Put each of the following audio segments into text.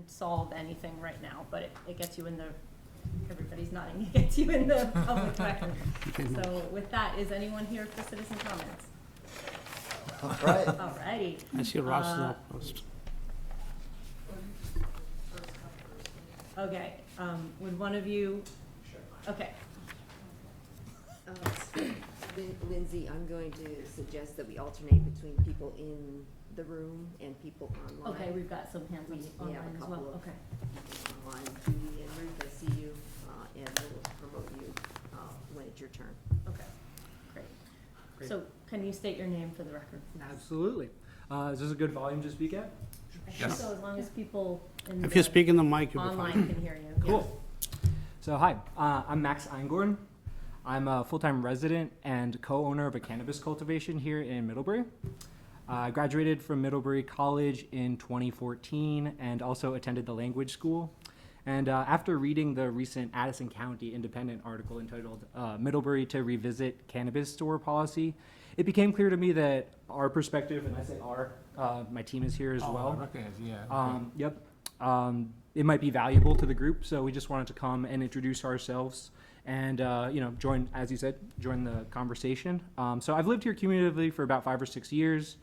solve anything right now, but it gets you in the, everybody's nodding, it gets you in the public record. So with that, is anyone here for citizen comments? All right. Alrighty. I see Ross is up post. Okay, would one of you? Okay, Lindsay, I'm going to suggest that we alternate between people in the room and people online. okay, we've got some hands up We have online a as couple well, of okay. people online. Judy and Ruth, I see you, and we'll promote you when it's your turn. Okay, great. So can you state your name for the record? Absolutely. Is this a good volume to speak at? I think so, as long as people in If you the speak in the mic, you'll be online fine. can hear you. Cool. So hi, I'm Max Eingorn. I'm a full-time resident and co-owner of a cannabis cultivation here in Middlebury. I graduated from Middlebury College in 2014 and also attended the language school. And after reading the recent Addison County Independent article entitled Middlebury to Revisit Cannabis Store Policy, it became clear to me that our perspective, and I say our, my team is here as well. Yep. It might be valuable to the group, so we just wanted to come and introduce ourselves and, join, as you said, join the conversation. So I've lived here cumulatively for about 5 or 6 years.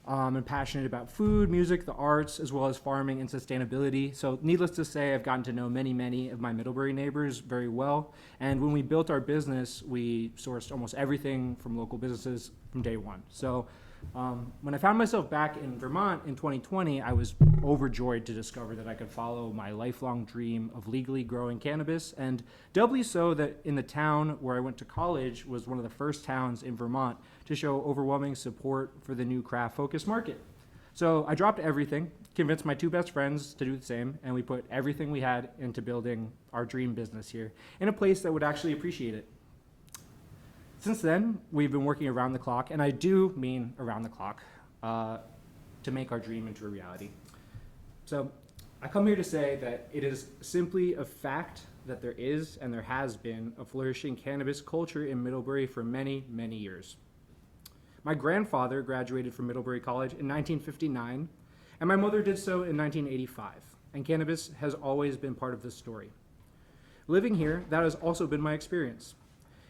I'm passionate about food, music, the arts, as well as farming and sustainability. So needless to say, I've gotten to know many of my Middlebury neighbors very well. And when we built our business, we sourced almost everything from local businesses from day one. So when I found myself back in Vermont in 2020, I was overjoyed to discover that I could follow my lifelong dream of legally growing cannabis, and doubly so that in the town where I went to college was one of the first towns in Vermont to show overwhelming support for the new craft-focused market. So I dropped everything, convinced my 2 best friends to do the same, and we put everything we had into building our dream business here in a place that would actually appreciate it. Since then, we've been working around the clock, and I do mean around the clock, to make our dream into a reality. So I come here to say that it is simply a fact that there is and there has been a flourishing cannabis culture in Middlebury for many years. My grandfather graduated from Middlebury College in 1959, and my mother did so in 1985, and cannabis has always been part of this story. Living here, that has also been my experience.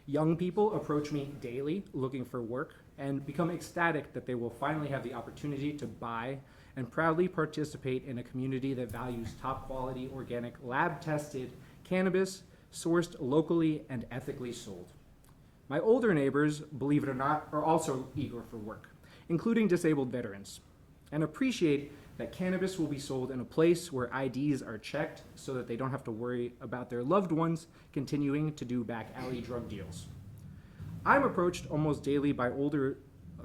Young people approach me daily looking for work and become ecstatic that they will finally have the opportunity to buy and proudly participate in a community that values top quality, organic, lab-tested cannabis sourced locally and ethically sold. My older neighbors, believe it or not, are also eager for work, including disabled veterans, and appreciate that cannabis will be sold in a place where IDs are checked so that they don't have to worry about their loved ones continuing to do back alley drug deals. I'm approached almost daily by older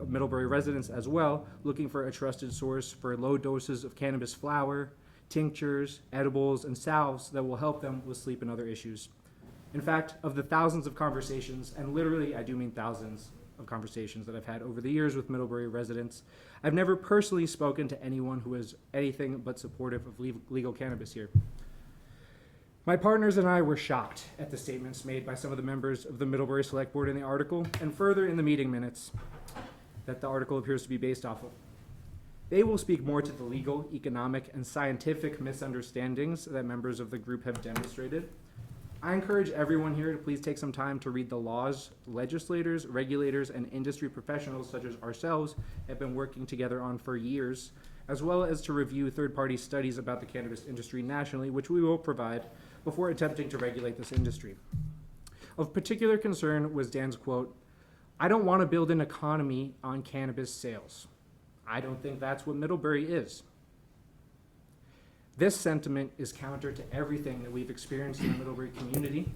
Middlebury residents as well, looking for a trusted source for low doses of cannabis flower, tinctures, edibles, and salves that will help them with sleep and other issues. In fact, of the thousands of conversations, and literally I do mean thousands of conversations that I've had over the years with Middlebury residents, I've never personally spoken to anyone who is anything but supportive of legal cannabis here. My partners and I were shocked at the statements made by some of the members of the Middlebury Selectboard in the article, and further in the meeting minutes that the article appears to be based off of. They will speak more to the legal, economic, and scientific misunderstandings that members of the group have demonstrated. I encourage everyone here to please take some time to read the laws legislators, regulators, and industry professionals such as ourselves have been working together on for years, as well as to review third-party studies about the cannabis industry nationally, which we will provide before attempting to regulate this industry. Of particular concern was Dan's quote, "I don't want to build an economy on cannabis sales. I don't think that's what Middlebury is." This sentiment is counter to everything that we've experienced in the Middlebury community,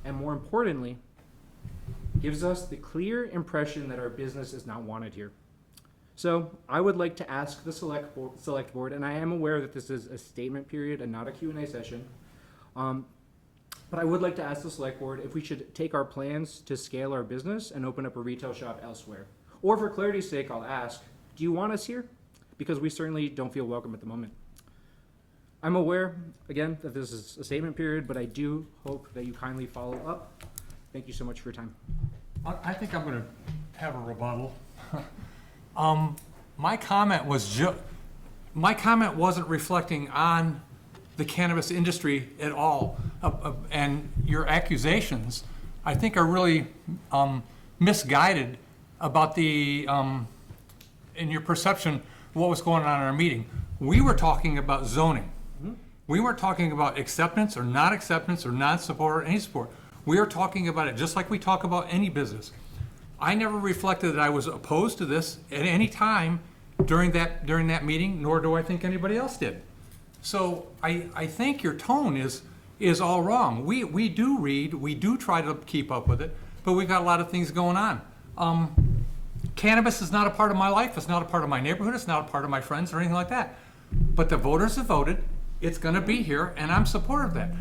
and more importantly, gives us the clear impression that our business is not wanted here. So I would like to ask the select board, and I am aware that this is a statement period and not a Q&A session, but I would like to ask the select board if we should take our plans to scale our business and open up a retail shop elsewhere. Or for clarity's sake, I'll ask, do you want us here? Because we certainly don't feel welcome at the moment. I'm aware, again, that this is a statement period, but I do hope that you kindly follow up. Thank you so much for your time. I think I'm going to have a rebuttal. My comment wasn't reflecting on the cannabis industry at all. And your accusations, I think, are really misguided about the, in your perception, what was going on in our meeting. We were talking about zoning. We weren't talking about acceptance or non-support or any support. We are talking about it just like we talk about any business. I never reflected that I was opposed to this at any time during that meeting, nor do I think anybody else did. So I think your tone is all wrong. We do read, we do try to keep up with it, but we've got a lot of things going on. Cannabis is not a part of my life. It's not a part of my neighborhood. It's not a part of my friends or anything like that. But the voters have voted. It's going to be here, and I'm supportive of that.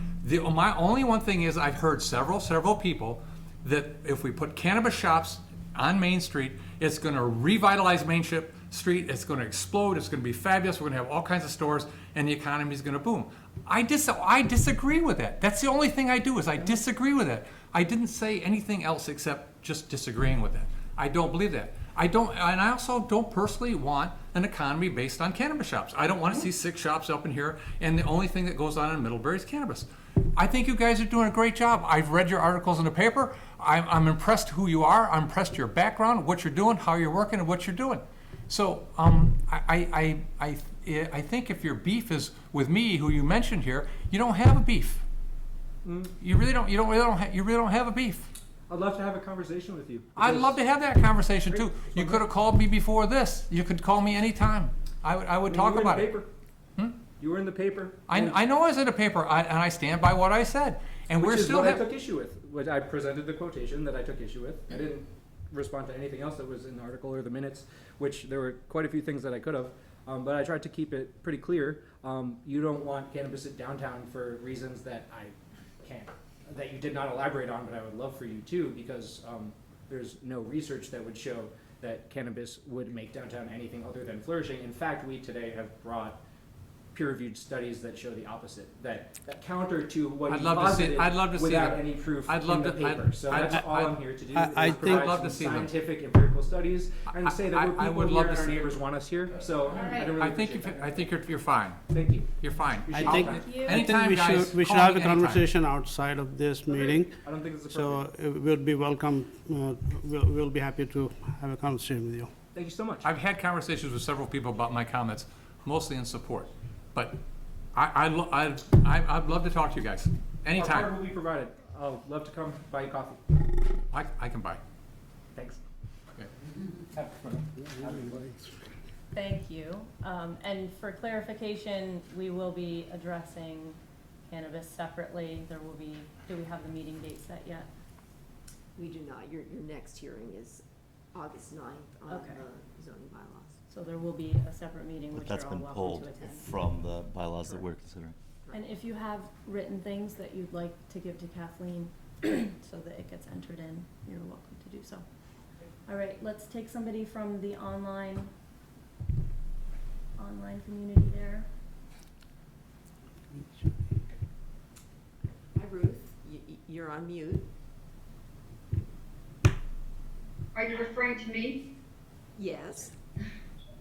My only one thing is I've heard several people that if we put cannabis shops on Main Street, it's going to revitalize Main Street. It's going to explode. It's going to be fabulous. We're going to have all kinds of stores, and the economy is going to boom. I disagree with that. That's the only thing I do is I disagree with that. I didn't say anything else except just disagreeing with that. I don't believe that. And I also don't personally want an economy based on cannabis shops. I don't want to see 6 shops up in here, and the only thing that goes on in Middlebury is cannabis. I think you guys are doing a great job. I've read your articles in the paper. I'm impressed who you are. I'm impressed your background, what you're doing, how you're working, and what you're doing. So I think if your beef is with me, who you mentioned here, you don't have a beef. You really don't. You really don't have a beef. I'd love to have a conversation with you. I'd love to have that conversation too. You could have called me before this. You could call me anytime. I would talk about it. You were in the paper. I know I was in the paper, and I stand by what I said. And Which we're is still what I took issue with. Which I presented the quotation that I took issue with. I didn't respond to anything else that was in the article or the minutes, which there were quite a few things that I could have. But I tried to keep it pretty clear. You don't want cannabis at downtown for reasons that that you did not elaborate on, but I would love for you to, because there's no research that would show that cannabis would make downtown anything other than flourishing. In fact, we today have brought peer-reviewed studies that show the opposite, that counter to what you posited without any proof in the paper. So that's all I'm here to do, is provide some scientific, empirical studies, and say that we're people here and our neighbors want us here. So I don't really I think you're fine. Thank you. You're fine. I think Anytime, guys, we should call have me a anytime. conversation outside of this meeting. I don't think it's So appropriate. we'll be welcome, we'll be happy to have a conversation with you. Thank you so much. I've had conversations with several people about my comments, mostly in support. But I'd love to talk to you guys Our anytime. card will be provided. I'll love to come buy you coffee. I can buy. Thanks. Okay. Have fun. Thank you. And for clarification, we will be addressing cannabis separately. Do we have the meeting date set yet? We do not. Your next hearing is August 9th on Okay. the zoning bylaws. So there will be a separate meeting, But which that's you're all been welcome pulled to attend. from the bylaws that we're considering. And if you have written things that you'd like to give to Kathleen so that it gets entered in, you're welcome to do so. All right, let's take somebody from the online community there. Hi, Ruth. You're on mute. Are you referring to me? Yes.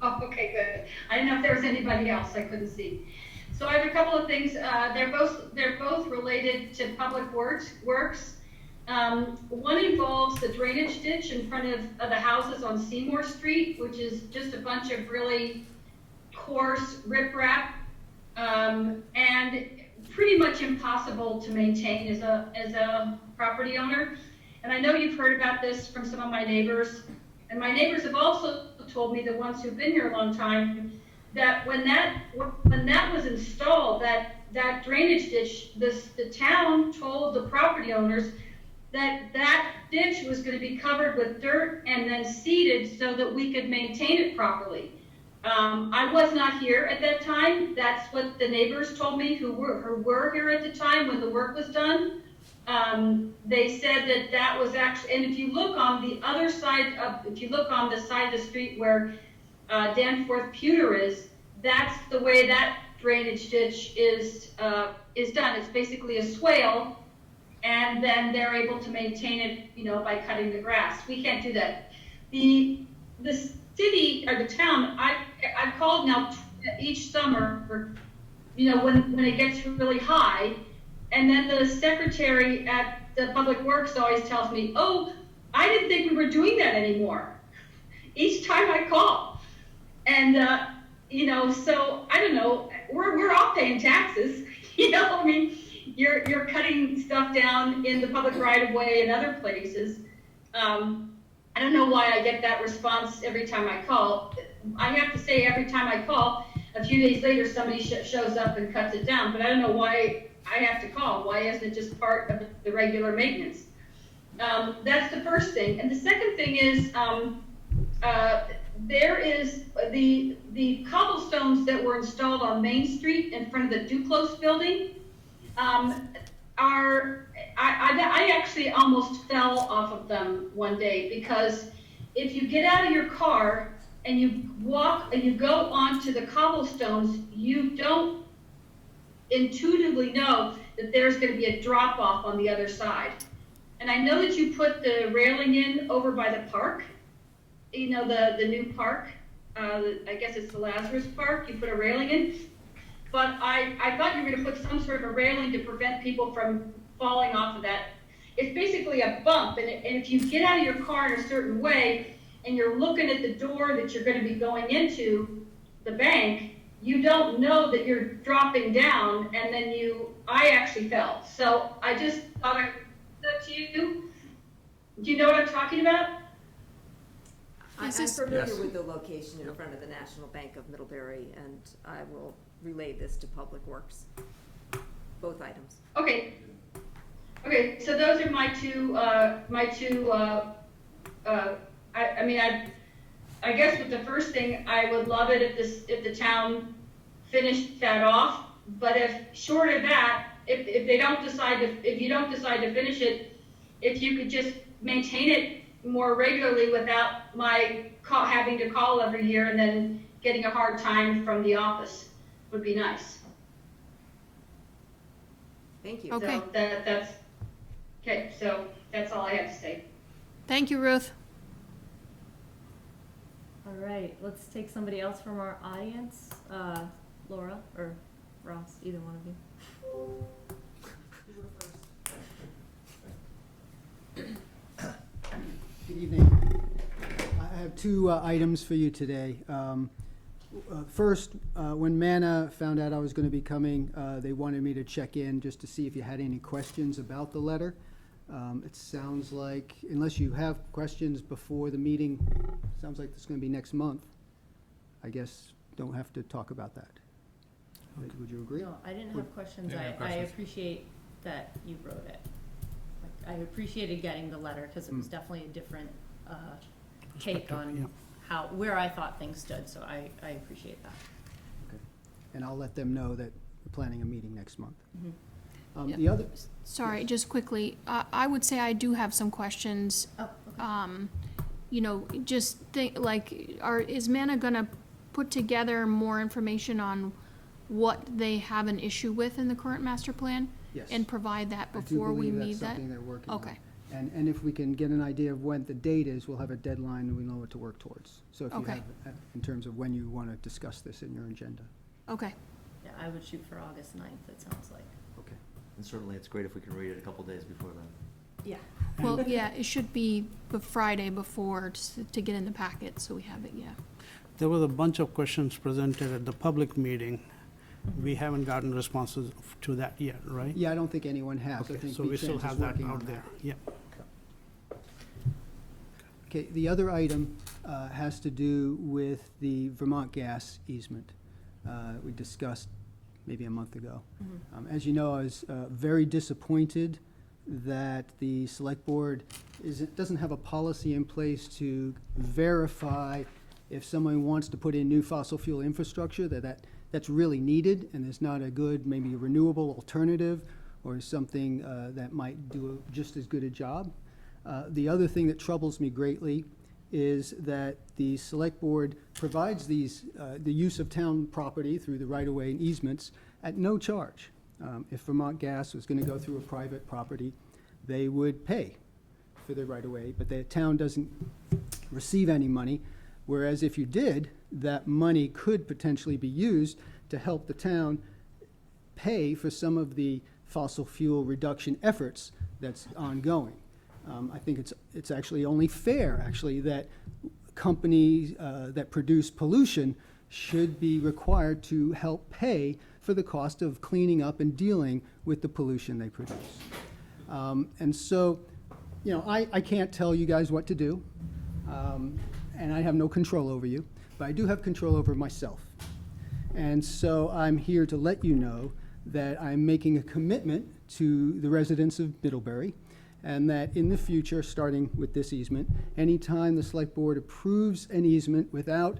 Oh, okay, good. I didn't know if there was anybody else. I couldn't see. So I have a couple of things. They're both related to public works. One involves the drainage ditch in front of the houses on Seymour Street, which is just a bunch of really coarse riprap, and pretty much impossible to maintain as a property owner. And I know you've heard about this from some of my neighbors, and my neighbors have also told me, the ones who've been here a long time, that when that was installed, that drainage ditch, the town told the property owners that ditch was going to be covered with dirt and then seeded so that we could maintain it properly. I was not here at that time. That's what the neighbors told me who were here at the time when the work was done. They said that was actually, and if you look on the other side on the side of the street where Danforth Pewter is, that's the way that drainage ditch is done. It's basically a swale, and then they're able to maintain it, by cutting the grass. We can't do that. The city or the town, I've called now each summer when it gets really high. And then the secretary at the Public Works always tells me, oh, I didn't think we were doing that anymore. Each time I call. And, so I don't know, we're all paying taxes. You're cutting stuff down in the public right of way and other places. I don't know why I get that response every time I call. I have to say every time I call, a few days later somebody shows up and cuts it down, but I don't know why I have to call. Why isn't it just part of the regular maintenance? That's the first thing. And the second thing is, there is the cobblestones that were installed on Main Street in front of the Duclos building I actually almost fell off of them one day, because if you get out of your car and you walk and you go onto the cobblestones, you don't intuitively know that there's going to be a drop off on the other side. And I know that you put the railing in over by the park, the new park, I guess it's the Lazarus Park, you put a railing in. But I thought you were going to put some sort of a railing to prevent people from falling off of that. It's basically a bump, and if you get out of your car in a certain way, and you're looking at the door that you're going to be going into the bank, you don't know that you're dropping down, and then I actually fell. So I just thought I'd that to you. Do you know what I'm talking about? I'm familiar with the location in front of the National Bank of Middlebury, and I will relay this to Public Works, both items. Okay, so those are my two, I guess with the first thing, I would love it if the town finished that off, but if short of that, if you don't decide to finish it, if you could just maintain it more regularly without my having to call every year and then getting a hard time from the office would be nice. Thank you. Okay. So that's okay. So that's all I have to say. Thank you, Ruth. All right, let's take somebody else from our audience. Laura or Ross, either one of you. Good evening. I have two items for you today. First, when Manna found out I was going to be coming, they wanted me to check in just to see if you had any questions about the letter. It sounds like, unless you have questions before the meeting, sounds like it's going to be next month. I guess don't have to talk about that. Would you agree? No, I didn't have questions. didn't have I questions. appreciate that you wrote it. Like, I appreciated getting the letter because it was definitely a different take on where I thought things stood. So I appreciate that. Okay. And I'll let them know that we're planning a meeting next month. Yep. The other, Sorry, just quickly, I would say I do have some questions. Oh, okay. Just think, is Manna gonna put together more information on what they have an issue with in the current master plan? yes. And provide that I do before we believe meet that's that? something they're working on. Okay, And if we can get an idea of when the date is, we'll have a deadline and we know what to work towards. So if you Okay. have, in terms of when you want to discuss this in your agenda. okay. Yeah, I would shoot for August 9th, it sounds like. Okay. And certainly, it's great if we can read it a couple days before then. Yeah. Well, yeah, it should be the Friday before to get in the packet, so we have it, yeah. There was a bunch of questions presented at the public meeting. We haven't gotten responses to that yet, right? Yeah, I don't think anyone has. I Okay, think so we still V-Trans is have that working on out there, yeah. Okay, the other item has to do with the Vermont Gas Easement we discussed maybe a month ago. As you know, I was very disappointed that the Select Board doesn't have a policy in place to verify if someone wants to put in new fossil fuel infrastructure, that's really needed, and there's not a good, maybe renewable alternative or something that might do just as good a job. The other thing that troubles me greatly is that the Select Board provides the use of town property through the right-of-way and easements at no charge. If Vermont Gas was going to go through a private property, they would pay for the right-of-way, but the town doesn't receive any money, whereas if you did, that money could potentially be used to help the town pay for some of the fossil fuel reduction efforts that's ongoing. I think it's actually only fair, actually, that companies that produce pollution should be required to help pay for the cost of cleaning up and dealing with the pollution they produce. And so, I can't tell you guys what to do, and I have no control over you, but I do have control over myself. And so I'm here to let you know that I'm making a commitment to the residents of Middlebury, and that in the future, starting with this easement, anytime the select board approves an easement without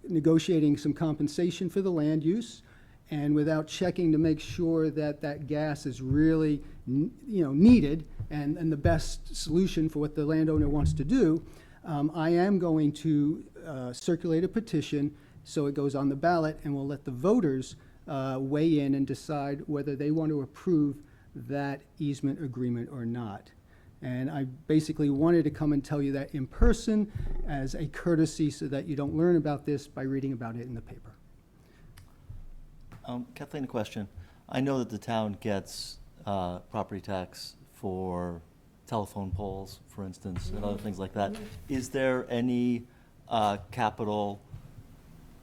negotiating some compensation for the land use, and without checking to make sure that that gas is really, needed and the best solution for what the landowner wants to do, I am going to circulate a petition so it goes on the ballot, and we'll let the voters weigh in and decide whether they want to approve that easement agreement or not. And I basically wanted to come and tell you that in person as a courtesy so that you don't learn about this by reading about it in the paper. Kathleen, a question. I know that the town gets property tax for telephone poles, for instance, and other things like that. Is there any capital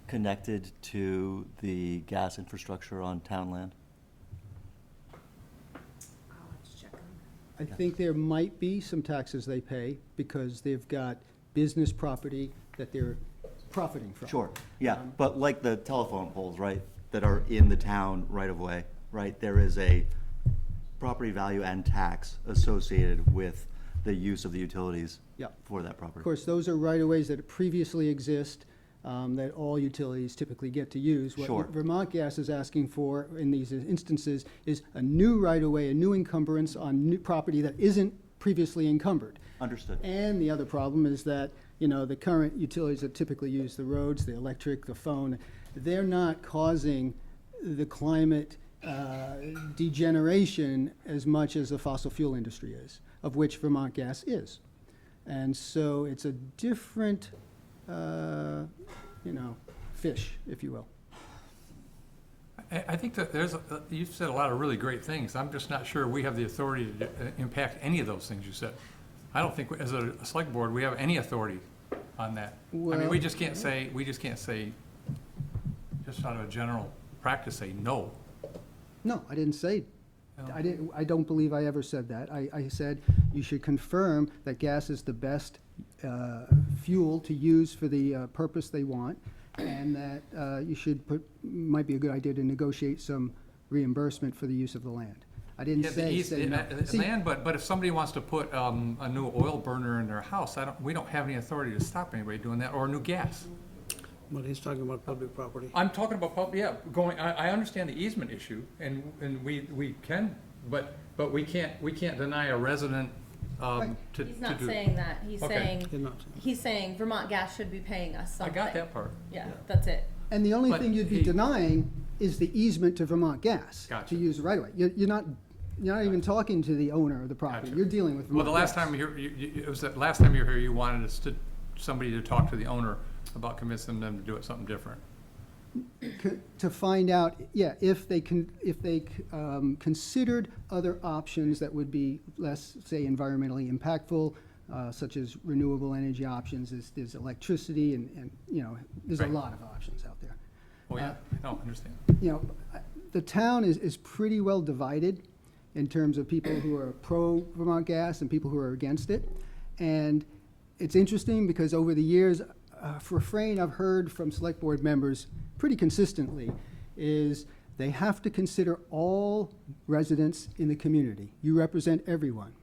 connected to the gas infrastructure on town land? I'll have to check on I think there might be some taxes they pay because they've got business property that they're profiting from. Sure, yeah, but like the telephone poles, right, that are in the town right of way, right, there is a property value and tax associated with the use of the utilities Yeah. for that property. Of course, those are right-of-ways that previously exist, that all utilities typically get to use. Sure. What Vermont Gas is asking for in these instances is a new right-of-way, a new encumbrance on new property that isn't previously encumbered. Understood. And the other problem is that, the current utilities that typically use the roads, the electric, the phone, they're not causing the climate degeneration as much as the fossil fuel industry is, of which Vermont Gas is. And so it's a different, fish, if you will. I think that you've said a lot of really great things. I'm just not sure we have the authority to impact any of those things you said. I don't think, as a select board, we have any authority on that. I mean, Well- we just can't say, just out of a general practice, say no. No, I didn't say, No. I don't believe I ever said that. I said you should confirm that gas is the best fuel to use for the purpose they want, and that you should might be a good idea to negotiate some reimbursement for the use of the land. I didn't Yeah, say no. See, land, but if somebody wants to put a new oil burner in their house, we don't have any authority to stop anybody doing that, or new gas. But he's talking about public property. I'm talking about I understand the easement issue, and we can, but we can't deny a resident to do. He's not saying that. He's Okay. saying, he's saying Vermont Gas should be paying us I something. got that part. Yeah, that's it. And the only But thing you'd be he- denying is the easement to Vermont Gas Gotcha. to use the right-of-way. You're not even talking to the owner of the property. Gotcha. You're dealing with Well, Vermont the last Gas. time it was the last time you were here, you wanted somebody to talk to the owner about convincing them to do it something different. To find out, if they considered other options that would be less, say, environmentally impactful, such as renewable energy options, there's electricity, and there's a Right. lot of options out there. Oh, yeah, no, I understand. The town is pretty well divided in terms of people who are pro Vermont Gas and people who are against it. And it's interesting because over the years, a refrain I've heard from select board members pretty consistently is they have to consider all residents in the community. You represent everyone.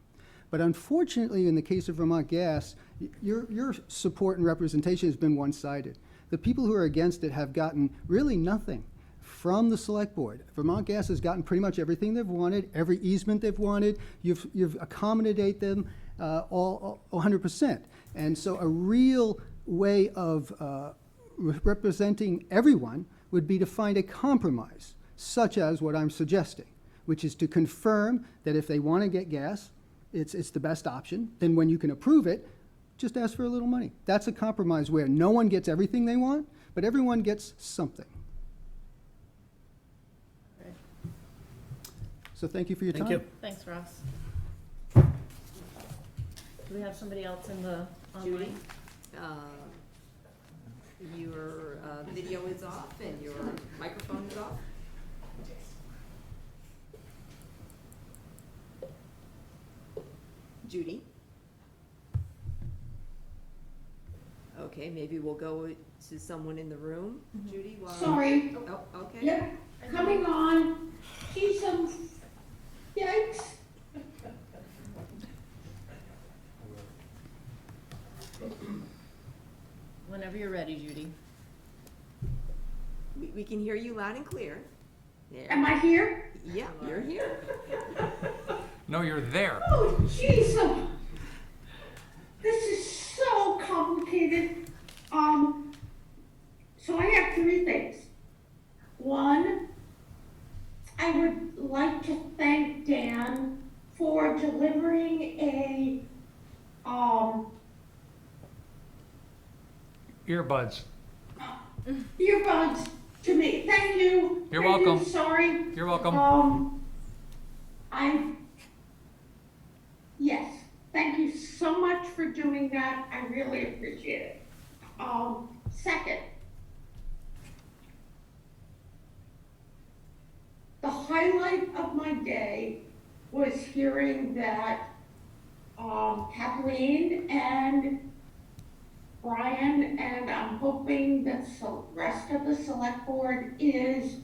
But unfortunately, in the case of Vermont Gas, your support and representation has been one-sided. The people who are against it have gotten really nothing from the select board. Vermont Gas has gotten pretty much everything they've wanted, every easement they've wanted. You've accommodated them all 100%. And so a real way of representing everyone would be to find a compromise, such as what I'm suggesting, which is to confirm that if they want to get gas, it's the best option. Then when you can approve it, just ask for a little money. That's a compromise where no one gets everything they want, but everyone gets something. So thank you for your time. Thank you. Thanks, Ross. Do we have somebody else in the Judy, online? your video is off and your microphone is off. Judy? Okay, maybe we'll go to someone in the room. Judy, while. Sorry. Oh, okay. Yep, coming on. Geez, yikes. Whenever you're ready, Judy. We can hear you loud and clear. There. Am I here? Yeah, you're here. No, you're there. Oh, jeez. This is so complicated. So I have three things. One, I would like to thank Dan for delivering a, Earbuds. earbuds to me. Thank you. You're Thank welcome. You. Sorry. You're welcome. Yes, thank you so much for doing that. I really appreciate it. Second, the highlight of my day was hearing that Kathleen and Brian, and I'm hoping that the rest of the select board is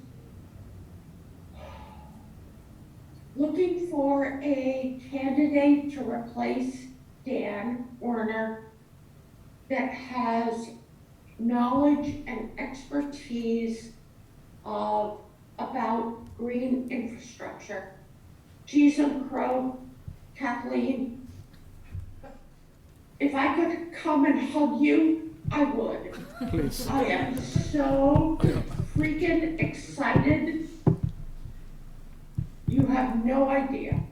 looking for a candidate to replace Dan Werner that has knowledge and expertise about green infrastructure. Geez and crow, Kathleen, if I could come and hug you, I would. Please. I am so freaking excited. You have no idea.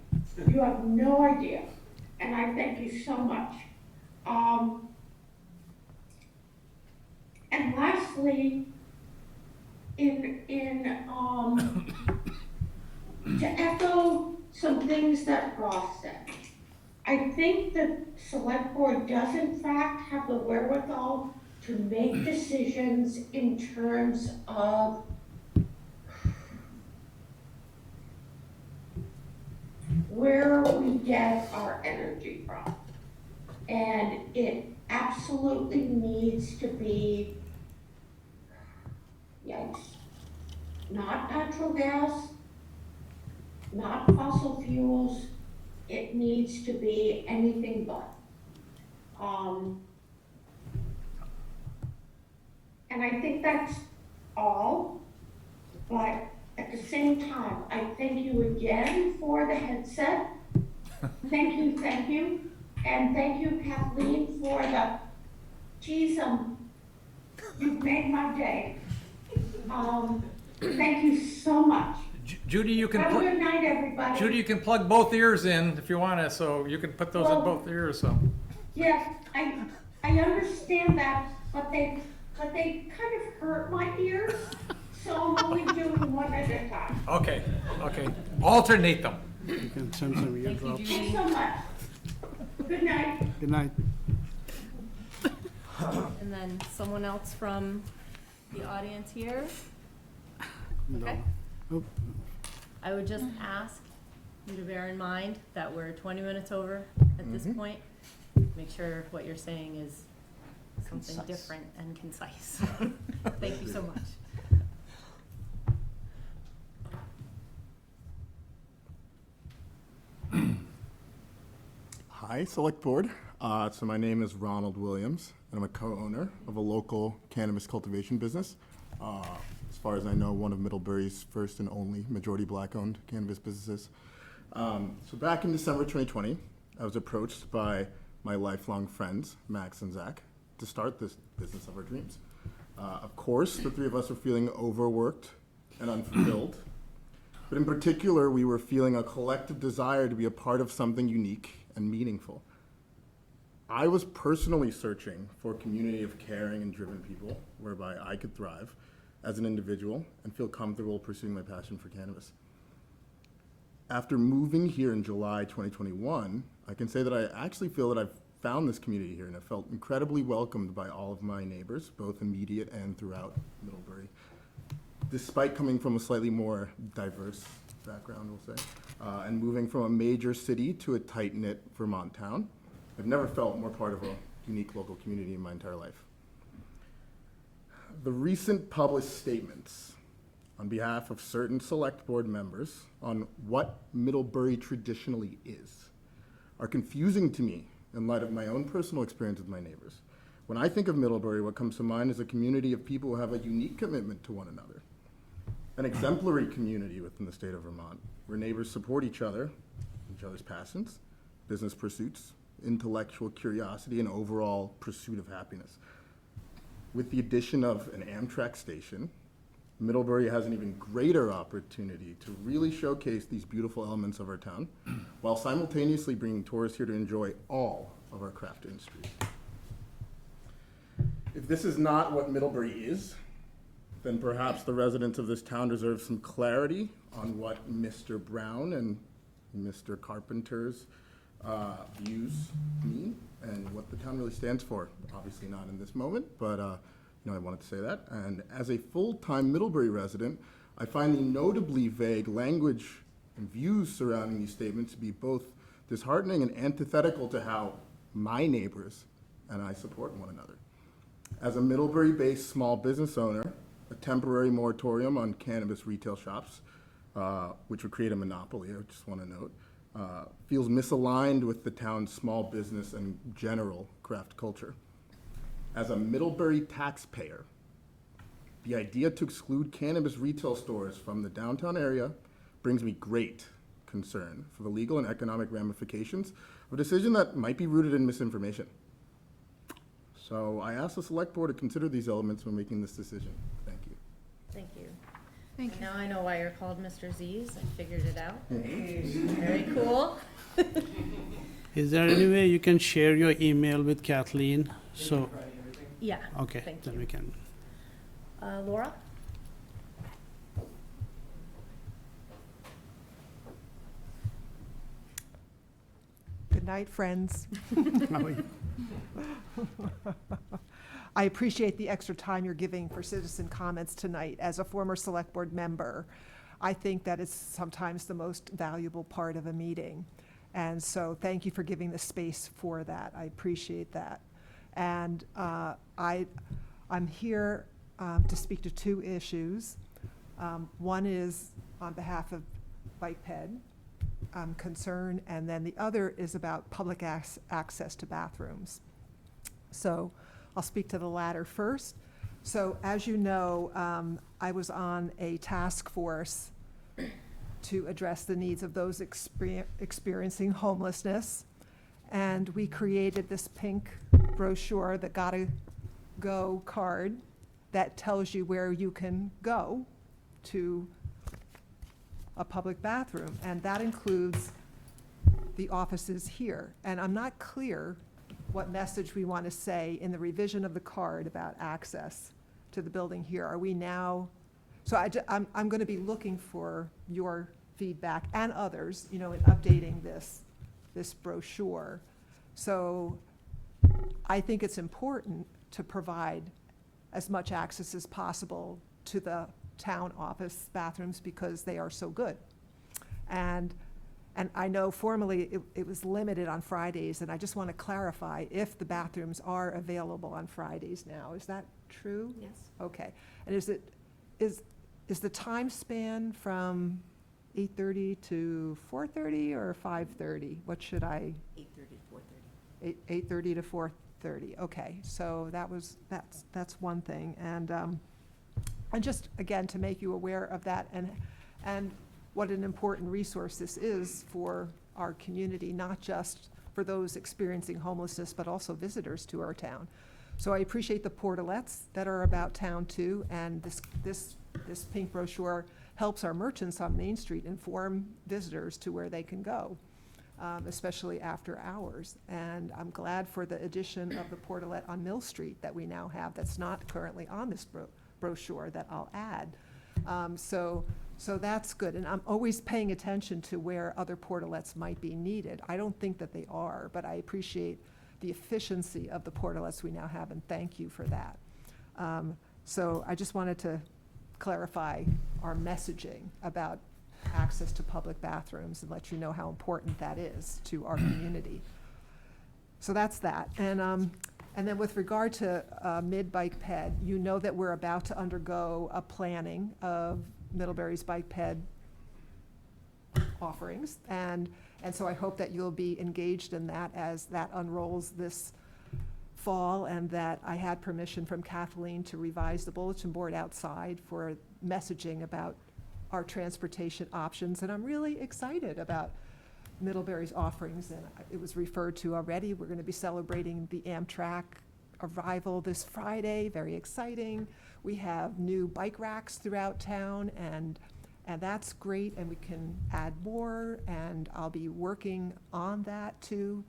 You have no idea. And I thank you so much. And lastly, to echo some things that Ross said, I think the select board does in fact have the wherewithal to make decisions in terms of where we get our energy from. And it absolutely needs to be, yikes, not natural gas, not fossil fuels. It needs to be anything but. And I think that's all, but at the same time, I thank you again for the headset. Thank you, and thank you, Kathleen, for the, geez, you've made my day. Thank you so much. Judy, you can Have a good night, everybody. Judy, you can plug both ears in if you want to, so you can put those in both ears. So. Yes, I understand that, but they kind of hurt my ears, so I'm only doing one at a time. Okay. Alternate them. You can send some Thank you, eardrops. Judy. Thanks so much. Good night. Good night. And then someone else from the audience here. No. Okay. Oop. I would just ask you to bear in mind that we're 20 minutes over at this point. Make sure what you're saying is something Concise. different and concise. Thank you so much. Hi, Select Board. So my name is Ronald Williams, and I'm a co-owner of a local cannabis cultivation business. As far as I know, one of Middlebury's first and only majority black-owned cannabis businesses. So back in December 2020, I was approached by my lifelong friends, Max and Zach, to start this business of our dreams. Of course, the three of us were feeling overworked and unfulfilled. But in particular, we were feeling a collective desire to be a part of something unique and meaningful. I was personally searching for a community of caring and driven people whereby I could thrive as an individual and feel comfortable pursuing my passion for cannabis. After moving here in July 2021, I can say that I actually feel that I've found this community here and have felt incredibly welcomed by all of my neighbors, both immediate and throughout Middlebury. Despite coming from a slightly more diverse background, we'll say, and moving from a major city to a tight-knit Vermont town, I've never felt more part of a unique local community in my entire life. The recent published statements on behalf of certain select board members on what Middlebury traditionally is are confusing to me in light of my own personal experience with my neighbors. When I think of Middlebury, what comes to mind is a community of people who have a unique commitment to one another, an exemplary community within the state of Vermont, where neighbors support each other's passions, business pursuits, intellectual curiosity, and overall pursuit of happiness. With the addition of an Amtrak station, Middlebury has an even greater opportunity to really showcase these beautiful elements of our town, while simultaneously bringing tourists here to enjoy all of our craft industries. If this is not what Middlebury is, then perhaps the residents of this town deserve some clarity on what Mr. Brown and Mr. Carpenter's views mean and what the town really stands for. Obviously not in this moment, but I wanted to say that. And as a full-time Middlebury resident, I find the notably vague language and views surrounding these statements to be both disheartening and antithetical to how my neighbors and I support one another. As a Middlebury-based small business owner, a temporary moratorium on cannabis retail shops, which would create a monopoly, I just want to note, feels misaligned with the town's small business and general craft culture. As a Middlebury taxpayer, the idea to exclude cannabis retail stores from the downtown area brings me great concern for the legal and economic ramifications of a decision that might be rooted in misinformation. So I ask the select board to consider these elements when making this decision. Thank you. Thank you. Thank And you. now I know why you're called Mr. Z's. I figured it out. Very cool. Is there any way you can share your email with Kathleen? So, Yeah. okay, Thank then you. we can. Laura? Good night, friends. How are you? I appreciate the extra time you're giving for citizen comments tonight. As a former select board member, I think that is sometimes the most valuable part of a meeting. And so thank you for giving the space for that. I appreciate that. And I'm here to speak to two issues. One is on behalf of Bike Ped concern, and then the other is about public access to bathrooms. So I'll speak to the latter first. So as you know, I was on a task force to address the needs of those experiencing homelessness. And we created this pink brochure, the Gotta Go card, that tells you where you can go to a public bathroom. And that includes the offices here. And I'm not clear what message we want to say in the revision of the card about access to the building here. Are we now, so I'm going to be looking for your feedback and others, in updating this brochure. So I think it's important to provide as much access as possible to the town office bathrooms because they are so good. And I know formally it was limited on Fridays, and I just want to clarify if the bathrooms are available on Fridays now. Is that true? Yes. Okay. And is the time span from 8:30 to 4:30 or 5:30? What should I? 8:30 to 4:30. 8:30 to 4:30. Okay. So that's one thing. And just again to make you aware of that and what an important resource this is for our community, not just for those experiencing homelessness, but also visitors to our town. So I appreciate the portalets that are about town too, and this pink brochure helps our merchants on Main Street inform visitors to where they can go, especially after hours. And I'm glad for the addition of the portalet on Mill Street that we now have that's not currently on this brochure that I'll add. So that's good, and I'm always paying attention to where other portalets might be needed. I don't think that they are, but I appreciate the efficiency of the portalets we now have, and thank you for that. So I just wanted to clarify our messaging about access to public bathrooms and let you know how important that is to our community. So that's that. And then with regard to mid-bike ped, you know that we're about to undergo a planning of Middlebury's bike ped offerings. And so I hope that you'll be engaged in that as that unrolls this fall, and that I had permission from Kathleen to revise the bulletin board outside for messaging about our transportation options. And I'm really excited about Middlebury's offerings, and it was referred to already. We're going to be celebrating the Amtrak arrival this Friday, very exciting. We have new bike racks throughout town, and that's great, and we can add more, and I'll be working on that too.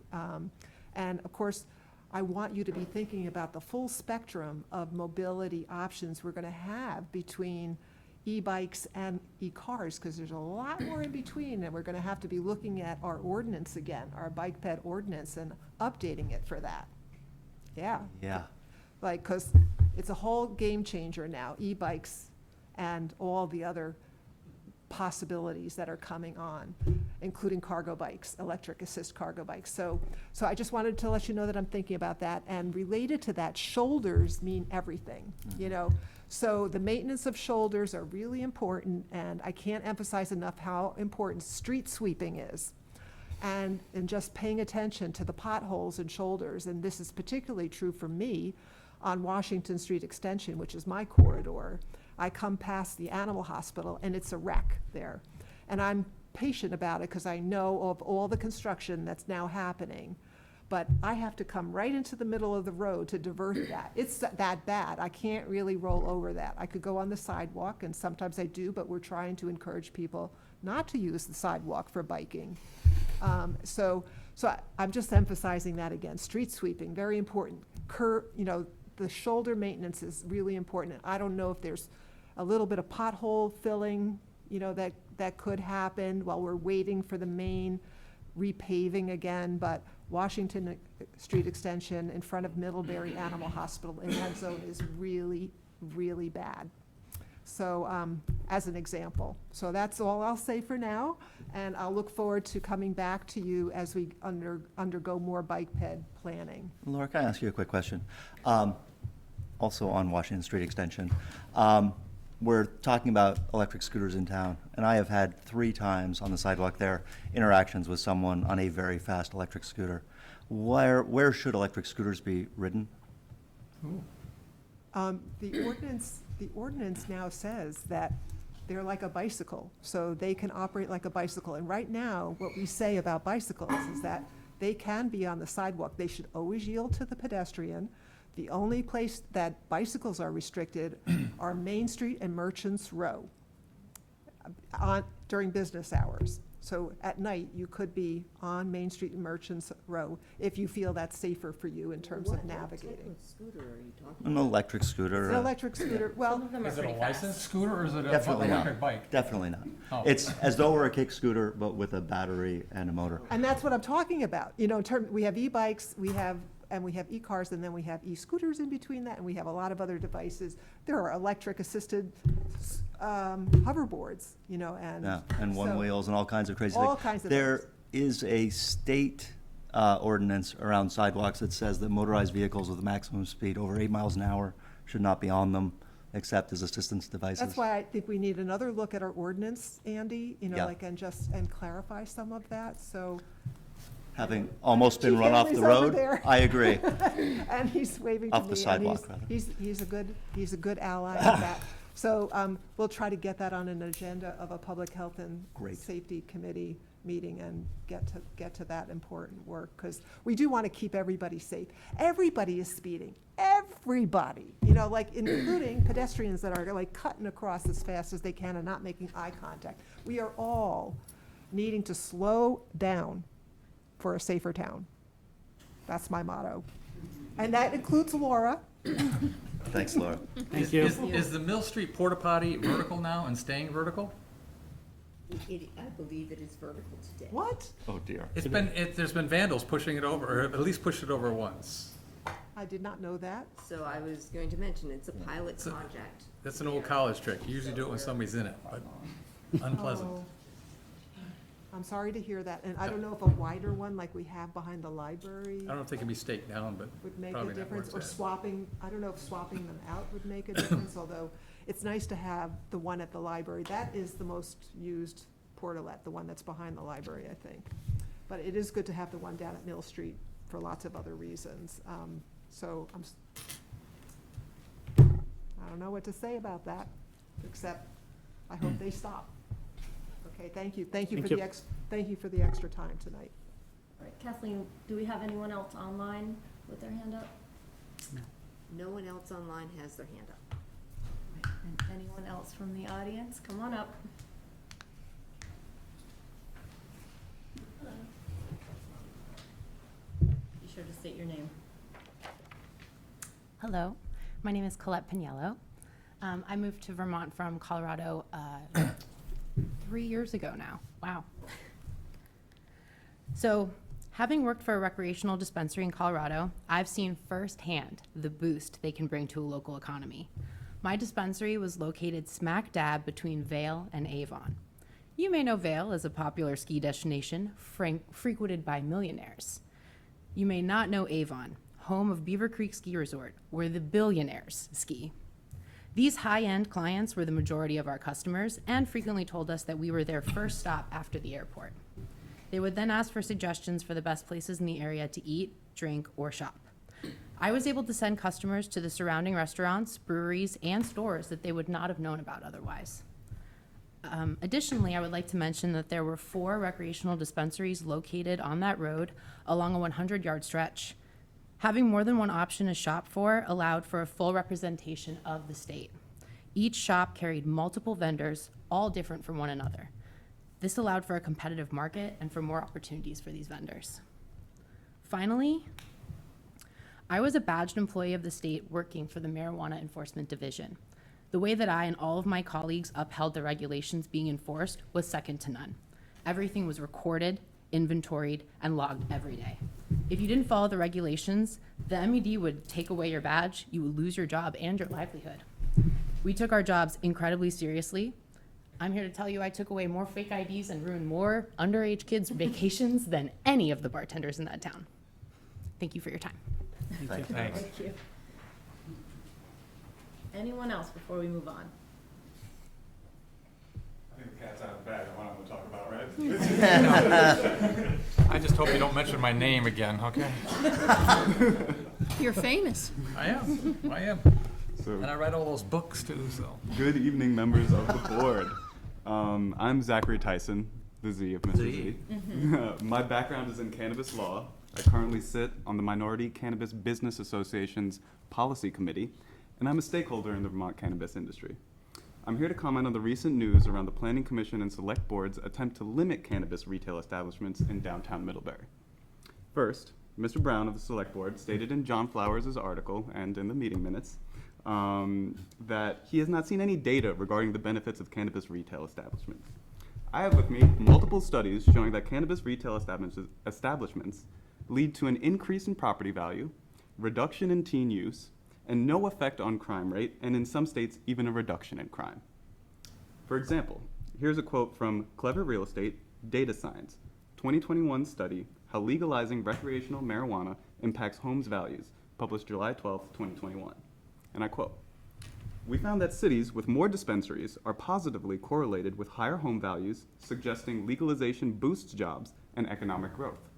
And of course, I want you to be thinking about the full spectrum of mobility options we're going to have between e-bikes and e-cars, because there's a lot more in between, and we're going to have to be looking at our ordinance again, our bike ped ordinance, and updating it for that. Yeah. Yeah. Like, because it's a whole game changer now, e-bikes and all the other possibilities that are coming on, including cargo bikes, electric assist cargo bikes. So I just wanted to let you know that I'm thinking about that. And related to that, shoulders mean everything, you know. So the maintenance of shoulders are really important, and I can't emphasize enough how important street sweeping is. And just paying attention to the potholes and shoulders, and this is particularly true for me on Washington Street Extension, which is my corridor. I come past the animal hospital, and it's a wreck there. And I'm patient about it because I know of all the construction that's now happening. But I have to come right into the middle of the road to divert that. It's that bad. I can't really roll over that. I could go on the sidewalk, and sometimes I do, but we're trying to encourage people not to use the sidewalk for biking. So I'm just emphasizing that again. Street sweeping, very important. The shoulder maintenance is really important. And I don't know if there's a little bit of pothole filling, that could happen while we're waiting for the main repaving again, but Washington Street Extension in front of Middlebury Animal Hospital in that zone is really, really bad. So, as an example. So that's all I'll say for now, and I'll look forward to coming back to you as we undergo more bike ped planning. Laura, can I ask you a quick question? Also on Washington Street Extension. We're talking about electric scooters in town, and I have had 3 times on the sidewalk there interactions with someone on a very fast electric scooter. Where should electric scooters be ridden? The ordinance now says that they're like a bicycle, so they can operate like a bicycle. And right now, what we say about bicycles is that they can be on the sidewalk. They should always yield to the pedestrian. The only place that bicycles are restricted are Main Street and Merchants Row during business hours. So at night, you could be on Main Street and Merchants Row if you feel that's safer for you in terms of navigating. What type of scooter are you talking An electric scooter. It's an electric scooter. Well, Some of them are Is it a pretty fast. licensed scooter, or is it a Definitely electric not. bike? Definitely not. Oh. It's as though we're a kick scooter, but with a battery and a motor. and that's what I'm talking about. We have e-bikes, we have e-cars, and then we have e-scooters in between that, and we have a lot of other devices. There are electric-assisted hoverboards, and. Yeah, and one so- wheels and all kinds of crazy All things. kinds of There things. is a state ordinance around sidewalks that says that motorized vehicles with a maximum speed over 8 miles an hour should not be on them except as assistance devices. That's why I think we need another look at our ordinance, Andy, Yeah. and clarify some of that, so. Having almost been Chief run off the Henry's over road, there. I agree. And he's waving to me. Off the sidewalk, and rather. he's a good ally in that. So we'll try to get that on an agenda of a Public Health and Great. Safety Committee meeting and get to that important work, because we do want to keep everybody safe. Everybody is speeding, everybody, including pedestrians that are like cutting across as fast as they can and not making eye contact. We are all needing to slow down for a safer town. That's my motto. And that includes Laura. Thanks, Laura. Thank you. Is the Mill Street porta potty vertical now and staying vertical? I believe it is vertical today. What? Oh, dear. There's been vandals pushing it over, or at least pushed it over once. I did not know that. So I was going to mention, it's a pilot It's a- project. That's an old college trick. You usually do it when somebody's in it, but unpleasant. Oh. I'm sorry to hear that, and I don't know if a wider one like we have behind the library I don't know if they can be staked down, but would make a probably not difference, where or it's at. swapping, I don't know if swapping them out would make a difference, although it's nice to have the one at the library. That is the most used portalette, the one that's behind the library, I think. But it is good to have the one down at Mill Street for lots of other reasons. So I don't know what to say about that, except I hope they stop. Okay, thank you. Thank you for Thank the you. thank you for the extra time tonight. All right, Kathleen, do we have anyone else online with their hand up? No one else online has their hand up. And anyone else from the audience? Come on up. Be sure to state your name. Hello, my name is Colette Piniello. I moved to Vermont from Colorado 3 years ago now. Wow. So, having worked for a recreational dispensary in Colorado, I've seen firsthand the boost they can bring to a local economy. My dispensary was located smack dab between Vail and Avon. You may know Vail as a popular ski destination frequented by millionaires. You may not know Avon, home of Beaver Creek Ski Resort, where the billionaires ski. These high-end clients were the majority of our customers and frequently told us that we were their first stop after the airport. They would then ask for suggestions for the best places in the area to eat, drink, or shop. I was able to send customers to the surrounding restaurants, breweries, and stores that they would not have known about otherwise. Additionally, I would like to mention that there were 4 recreational dispensaries located on that road along a 100-yard stretch. Having more than one option to shop for allowed for a full representation of the state. Each shop carried multiple vendors, all different from one another. This allowed for a competitive market and for more opportunities for these vendors. Finally, I was a badged employee of the state working for the Marijuana Enforcement Division. The way that I and all of my colleagues upheld the regulations being enforced was second to none. Everything was recorded, inventoried, and logged every day. If you didn't follow the regulations, the MED would take away your badge, you would lose your job and your livelihood. We took our jobs incredibly seriously. I'm here to tell you I took away more fake IDs and ruined more underage kids' vacations than any of the bartenders in that town. Thank you for your time. Thank you. Thanks. Thank you. Anyone else before we move on? I think the cat's out of the bag. I want to talk about, right? I just hope you don't mention my name again, okay? You're famous. I am. So, And I write all those books too, so. good evening, members of the board. I'm Zachary Tyson, the Z of Mr. Z. My background is in cannabis law. I currently sit on the Minority Cannabis Business Association's Policy Committee, and I'm a stakeholder in the Vermont cannabis industry. I'm here to comment on the recent news around the Planning Commission and Select Board's attempt to limit cannabis retail establishments in downtown Middlebury. First, Mr. Brown of the Select Board stated in John Flowers' article and in the meeting minutes that he has not seen any data regarding the benefits of cannabis retail establishments. I have with me multiple studies showing that cannabis retail establishments lead to an increase in property value, reduction in teen use, and no effect on crime rate, and in some states, even a reduction in crime. For example, here's a quote from Clever Real Estate Data Science, 2021 study, How Legalizing Recreational Marijuana Impacts Homes Values, published July 12, 2021. And I quote, "We found that cities with more dispensaries are positively correlated with higher home values, suggesting legalization boosts jobs and economic growth.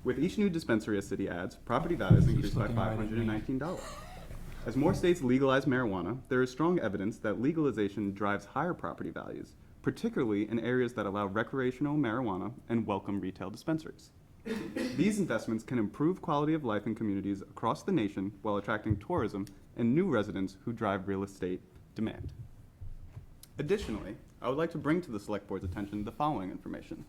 With each new dispensary a city adds, property values increase by $519. As more states legalize marijuana, there is strong evidence that legalization drives higher property values, particularly in areas that allow recreational marijuana and welcome retail dispensaries. These investments can improve quality of life in communities across the nation while attracting tourism and new residents who drive real estate demand." Additionally, I would like to bring to the Select Board's attention the following information.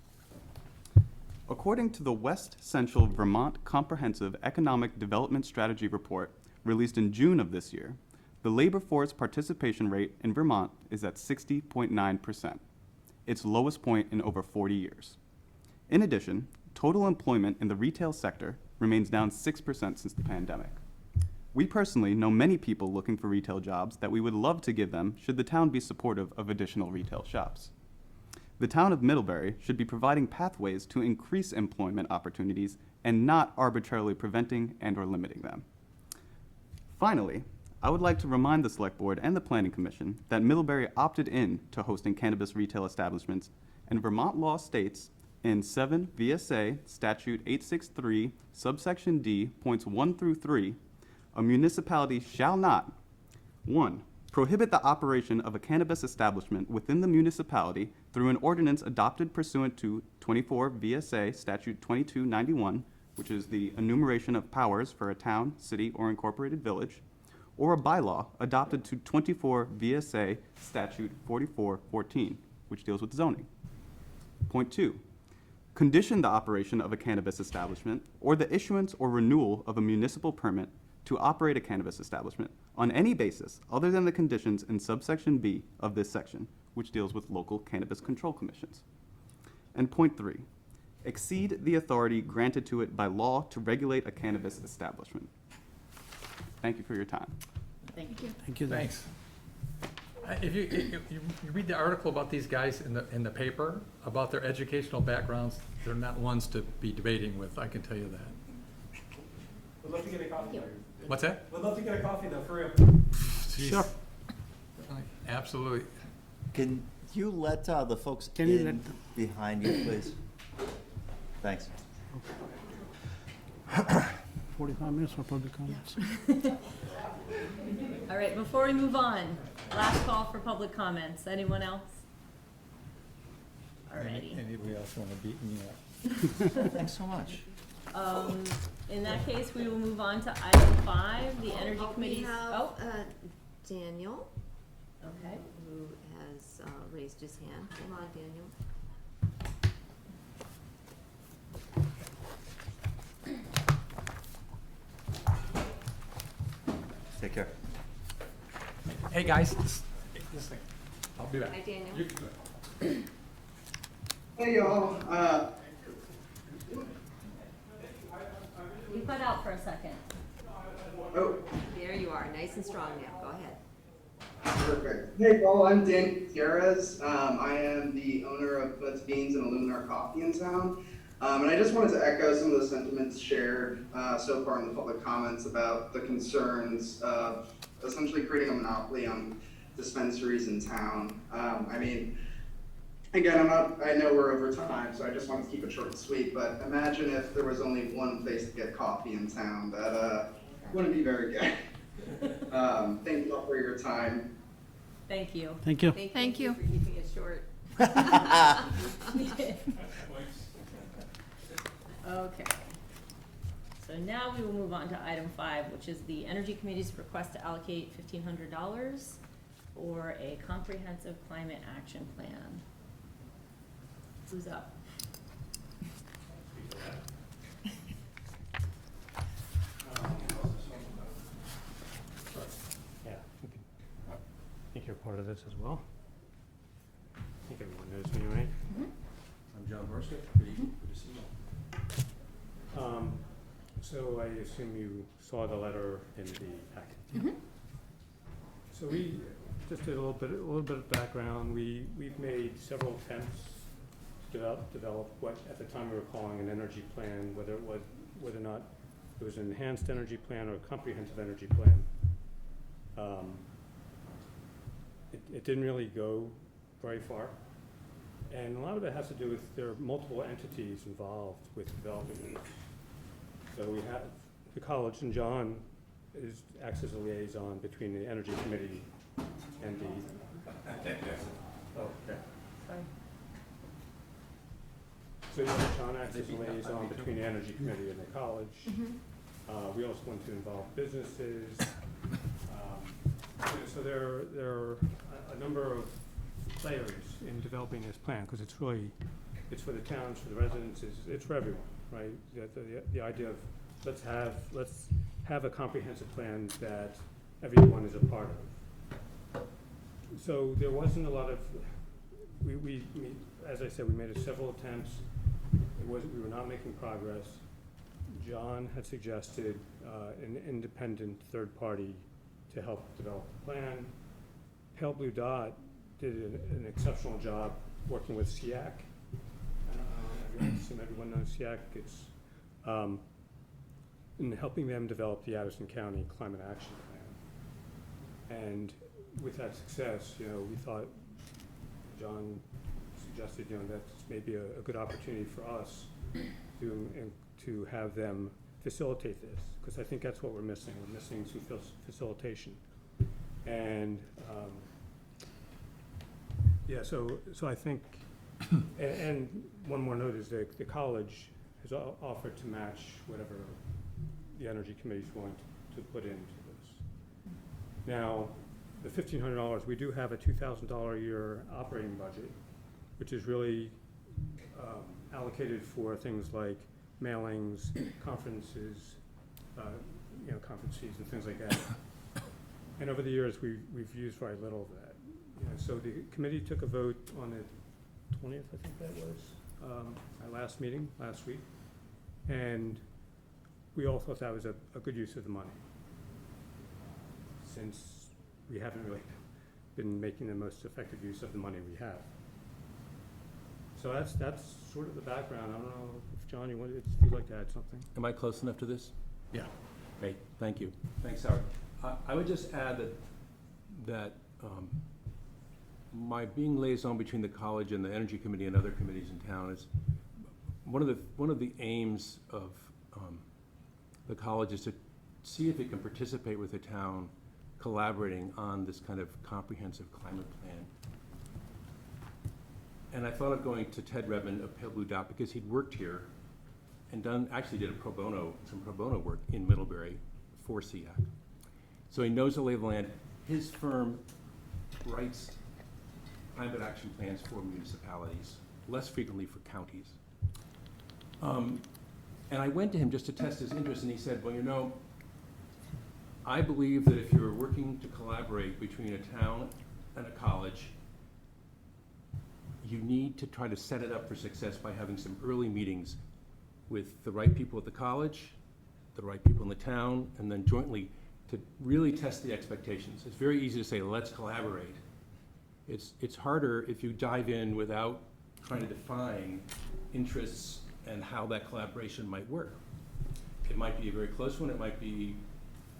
According to the West Central Vermont Comprehensive Economic Development Strategy Report, released in June of this year, the labor force participation rate in Vermont is at 60.9%. its lowest point in over 40 years. In addition, total employment in the retail sector remains down 6% since the pandemic. We personally know many people looking for retail jobs that we would love to give them should the town be supportive of additional retail shops. The town of Middlebury should be providing pathways to increase employment opportunities and not arbitrarily preventing and/or limiting them. Finally, I would like to remind the Select Board and the Planning Commission that Middlebury opted in to hosting cannabis retail establishments, and Vermont law states in 7 VSA Statute 863, subsection D, points 1 through 3, a municipality shall not, 1, prohibit the operation of a cannabis establishment within the municipality through an ordinance adopted pursuant to 24 VSA Statute 2291, which is the enumeration of powers for a town, city, or incorporated village, or a bylaw adopted to 24 VSA Statute 4414, which deals with zoning. Point 2, condition the operation of a cannabis establishment or the issuance or renewal of a municipal permit to operate a cannabis establishment on any basis other than the conditions in subsection B of this section, which deals with local cannabis control commissions. And point 3, exceed the authority granted to it by law to regulate a cannabis establishment. Thank you for your time. Thank you. Thank you. Thanks. If you read the article about these guys in the paper, about their educational backgrounds, they're not ones to be debating with, I can tell you that. We'd love to get a coffee. What's that? We'd love to get a coffee though, for real. Jeez. Sure. Absolutely. Can you let the folks Can you in behind you, please? Thanks. 45 minutes for public comments. All right, before we move on, last call for public comments. Anyone else? Alrighty. Anybody else want to beat me up? Thanks so much. In that case, we will move on to item 5, the Energy We Committee's, have Daniel, okay. who has raised his hand. Come on, Daniel. Take care. Hey, guys, this thing. I'll be back. Hi, Daniel. Hey, y'all. You cut out for a second. Oh, There you are, nice and strong now. Go ahead. perfect. Hey, y'all. I'm Dan Gutierrez. I am the owner of Butts Beans and Illuminar Coffee in town. And I just wanted to echo some of the sentiments shared so far in the public comments about the concerns of essentially creating a monopoly on dispensaries in town. I mean, again, I know we're over time, so I just wanted to keep it short and sweet, but imagine if there was only one place to get coffee in town. That wouldn't be very good. Thank you all for your time. Thank you. Thank you. Thank you. For keeping it short. Okay. So now we will move on to item 5, which is the Energy Committee's request to allocate $1,500 for a comprehensive climate action plan. Who's up? Yeah, I think you're part of this as well. I think everyone knows me, right? I'm John Burstick. Good evening. Good to see you all. So I assume you saw the letter in the packet. So we just did a little bit of background. We've made several attempts to develop what at the time we were calling an energy plan, whether or not it was an enhanced energy plan or a comprehensive energy plan. It didn't really go very far. And a lot of it has to do with there are multiple entities involved with developing it. So we have the college, and John acts as a liaison between the Energy Committee and the. Oh, okay. Sorry. So John acts as a liaison between the Energy Committee and the college. We also want to involve businesses. So there are a number of players in developing this plan, because it's for the towns, for the residents, it's for everyone, right? The idea of let's have a comprehensive plan that everyone is a part of. So there wasn't a lot of as I said, we made several attempts. We were not making progress. John had suggested an independent third party to help develop the plan. Pale Blue Dot did an exceptional job working with SEAC. I assume everyone knows SEAC. It's in helping them develop the Addison County Climate Action Plan. And with that success, we thought, John suggested, that's maybe a good opportunity for us to have them facilitate this, because I think that's what we're missing. We're missing some facilitation. And so I think, and one more note is that the college has offered to match whatever the Energy Committee's willing to put into this. Now, the $1,500, we do have a $2,000 a year operating budget, which is really allocated for things like mailings, conferences, conference fees and things like that. And over the years, we've used very little of that. So the committee took a vote on the 20th, I think that was, our last meeting, last week. And we all thought that was a good use of the money, since we haven't really been making the most effective use of the money we have. So that's sort of the background. I don't know if John, if you'd like to add something. Am I close enough to this? Yeah. Great, thank you. Thanks, Howard. I would just add that my being liaison between the college and the Energy Committee and other committees in town is one of the aims of the college is to see if it can participate with the town collaborating on this kind of comprehensive climate plan. And I thought of going to Ted Redmond of Pale Blue Dot because he'd worked here and actually did some pro bono work in Middlebury for SEAC. So he knows the lay of the land. His firm writes climate action plans for municipalities, less frequently for counties. And I went to him just to test his interest, and he said, well, I believe that if you're working to collaborate between a town and a college, you need to try to set it up for success by having some early meetings with the right people at the college, the right people in the town, and then jointly to really test the expectations. It's very easy to say, let's collaborate. It's harder if you dive in without trying to define interests and how that collaboration might work. It might be a very close one. It might be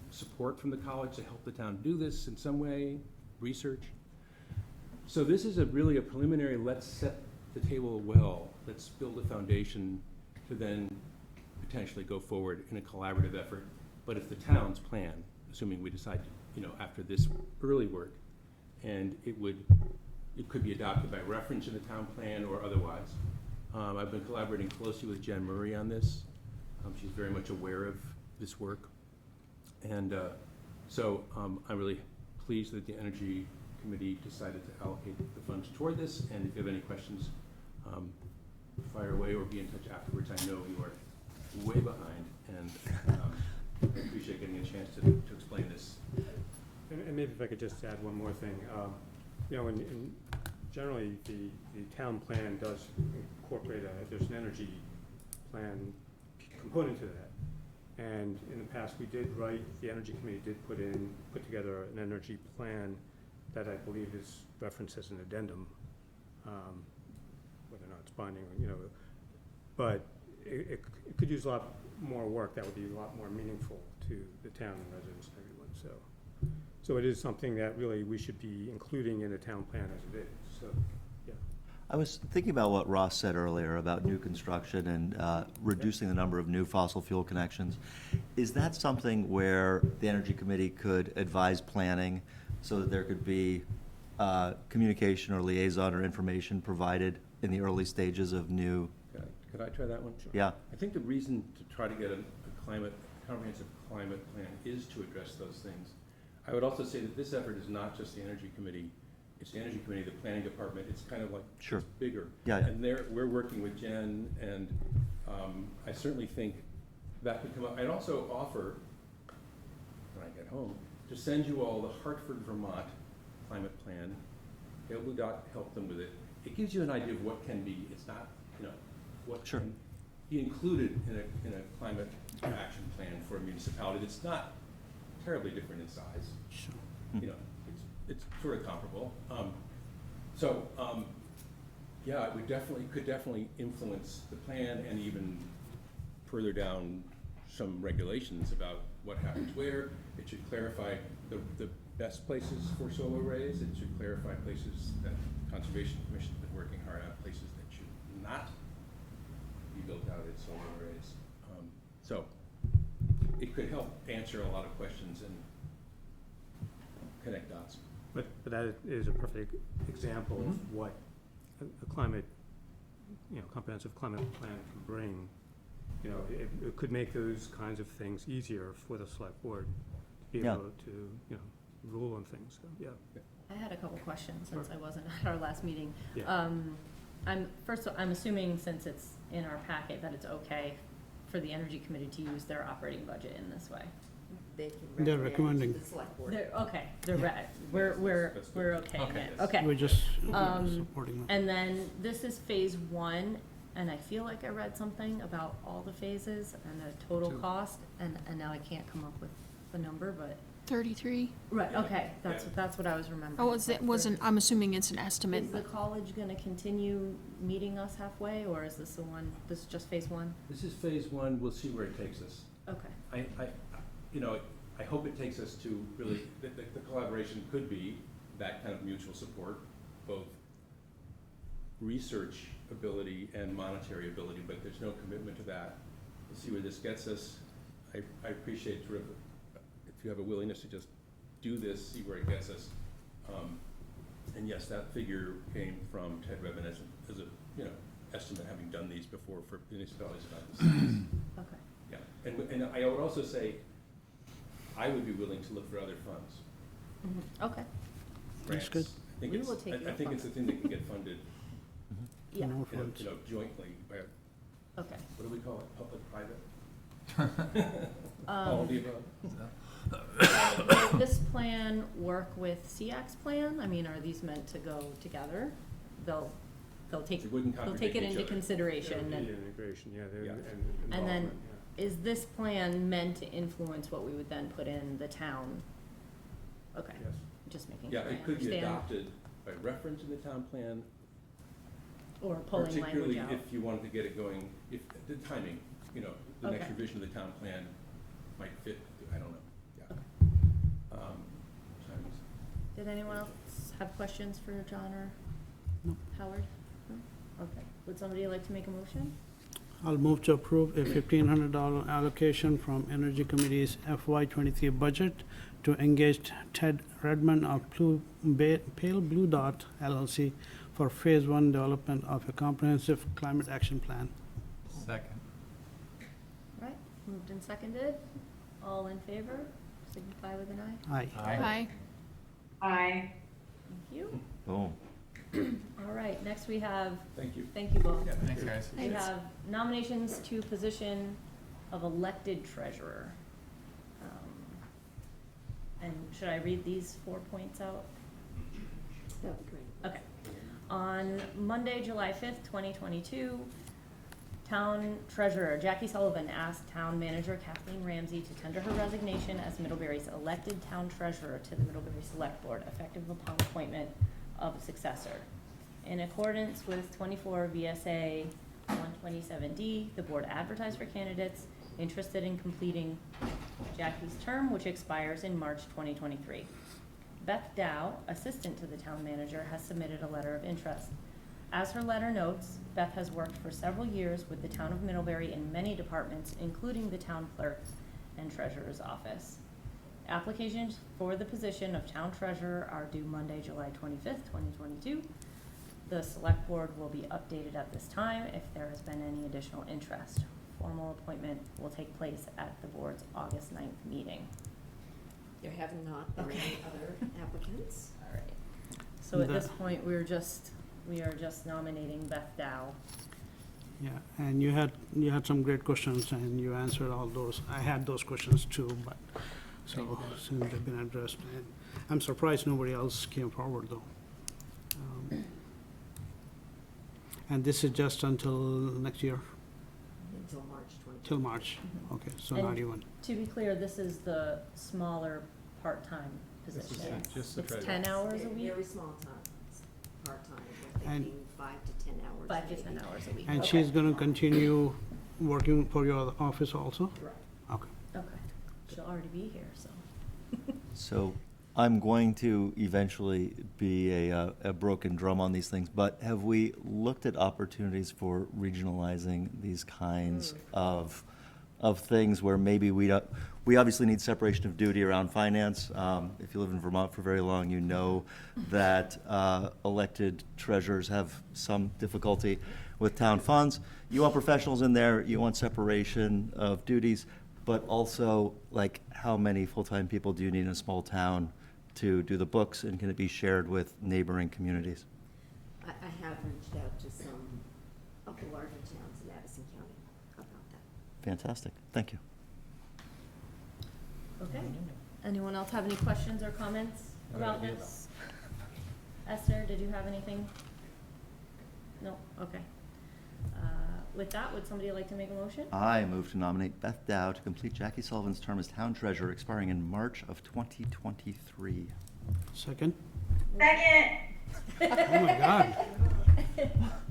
support from the college to help the town do this in some way, research. So this is really a preliminary, let's set the table well, let's build a foundation to then potentially go forward in a collaborative effort. But if the town's plan, assuming we decide to, after this early work, and it could be adopted by reference in the town plan or otherwise. I've been collaborating closely with Jen Murray on this. She's very much aware of this work. And so I'm really pleased that the Energy Committee decided to allocate the funds toward this. And if you have any questions, fire away or be in touch afterwards. I know you are way behind, and I appreciate getting a chance to explain this. And maybe if I could just add one more thing. Generally, the town plan does incorporate there's an energy plan component to that. And in the past, the Energy Committee did put together an energy plan that I believe is referenced as an addendum, whether or not it's binding, but it could use a lot more work that would be a lot more meaningful to the town and residents and everyone. So it is something that really we should be including in the town plan as it is. So, yeah. I was thinking about what Ross said earlier about new construction and reducing the number of new fossil fuel connections. Is that something where the Energy Committee could advise planning so that there could be communication or liaison or information provided in the early stages of new? Could I try that one? Sure. Yeah. I think the reason to try to get a comprehensive climate plan is to address those things. I would also say that this effort is not just the Energy Committee. It's the Energy Committee, the Planning Department. It's kind of like Sure. It's bigger. Yeah. And we're working with Jen, and I certainly think that could come up. I'd also offer, when I get home, to send you all the Hartford, Vermont climate plan. Pale Blue Dot helped them with it. it gives you an idea of what can be, it's not, what Sure. can be included in a climate action plan for a municipality that's not terribly different in size. Sure. It's sort of comparable. Yeah, it could definitely influence the plan and even further down some regulations about what happens where. It should clarify the best places for solar arrays. It should clarify places that Conservation Commission has been working hard on, places that should not be built out as solar arrays. So it could help answer a lot of questions and connect dots. But that is a perfect example of what a climate, comprehensive climate plan can bring. It could make those kinds of things easier for the select board to be Yeah. able to, rule on things, so, yeah. I had a couple questions since I wasn't at our last meeting. Yeah. I'm assuming since it's in our packet that it's okay for the Energy Committee to use their operating budget in this way. They can They're recommend recommending. to the select board. They're, okay, we're okay in it, okay. We're just Um, supporting them. And then this is phase one, and I feel like I read something about all the phases and the total cost, and now I can't come up with the number, but. 33. Right, okay, that's what I was remembering. Oh, I'm assuming it's an estimate. Is the college gonna continue meeting us halfway, or is this this is just phase one? This is phase one. We'll see where it takes us. Okay. I hope it takes us to really, the collaboration could be that kind of mutual support, both research ability and monetary ability, but there's no commitment to that. We'll see where this gets us. I appreciate sort of, if you have a willingness to just do this, see where it gets us. And yes, that figure came from Ted Revin as a estimate, having done these before for municipalities about the size. Okay. Yeah, and I would also say, I would be willing to look for other funds. Okay. That's Grants. good. We will take your I think it's a thing that can get funded, Yeah, More funds. jointly by, okay. what do we call it, public-private? All of the above. Will this plan work with CX plan? I mean, are these meant to go together? They'll take, It wouldn't they'll contradict take it each into other. consideration There'll and. be integration, yeah, Yeah. and And then, involvement, yeah. is this plan meant to influence what we would then put in the town? Okay, Yes. just making sure Yeah, I it could be understand. adopted by reference in the town plan, Or pulling language particularly out. if you wanted to get it going, if, the timing, the next Okay. revision of the town plan might fit, I don't know, yeah. Timing's- Did anyone else have questions for John or Howard? No? Okay, would somebody like to make a motion? I'll move to approve a $1,500 allocation from Energy Committee's FY23 budget to engage Ted Redmond of Pale Blue Dot LLC for Phase 1 development of a comprehensive climate action plan. Second. Right, moved and seconded. All in favor, signify with an eye. Aye. Aye. Aye. Thank you. Boom. All right, next we have, Thank you. thank you both. Yeah, Thanks, guys. We have nominations to position of elected treasurer. And should I read these 4 points out? That'd be great. Okay. On Monday, July 5th, 2022, Town Treasurer Jackie Sullivan asked Town Manager Kathleen Ramsey to tender her resignation as Middlebury's elected Town Treasurer to the Middlebury Selectboard, effective upon appointment of a successor. In accordance with 24 VSA 127D, the board advertised for candidates interested in completing Jackie's term, which expires in March 2023. Beth Dow, assistant to the town manager, has submitted a letter of interest. As her letter notes, Beth has worked for several years with the town of Middlebury in many departments, including the town clerk and treasurer's office. Applications for the position of town treasurer are due Monday, July 25th, 2022. The select board will be updated at this time if there has been any additional interest. Formal appointment will take place at the board's August 9th meeting. There have not been any other applicants. All right. So at this point, we are just nominating Beth Dow. Yeah, and you had some great questions, and you answered all those. I had those questions too, but, so, since they've been addressed, and I'm surprised nobody else came forward, though. And this is just until next year, Until March 20. till March? Okay, so And not even. To be clear, this is the smaller part-time position. just the It's treasurer. 10 hours a week? Very small time, part-time, we're And- thinking 5 to 10 hours. 5 to maybe. 10 hours a week. And Okay. she's gonna continue working for your office also? Right. Okay. Okay. She'll already be here, so. So I'm going to eventually be a broken drum on these things, but have we looked at opportunities for regionalizing these kinds of things where maybe we obviously need separation of duty around finance. If you live in Vermont for very long, you know that elected treasurers have some difficulty with town funds. You want professionals in there, you want separation of duties, but also, like, how many full-time people do you need in a small town to do the books, and can it be shared with neighboring communities? I have reached out to some of the larger towns in Madison County about that. Fantastic, thank you. Okay. Anyone else have any questions or comments about this? Esther, did you have anything? No? Okay. With that, would somebody like to make a motion? I move to nominate Beth Dow to complete Jackie Sullivan's term as town treasurer expiring in March of 2023. Second? Second. Oh my God.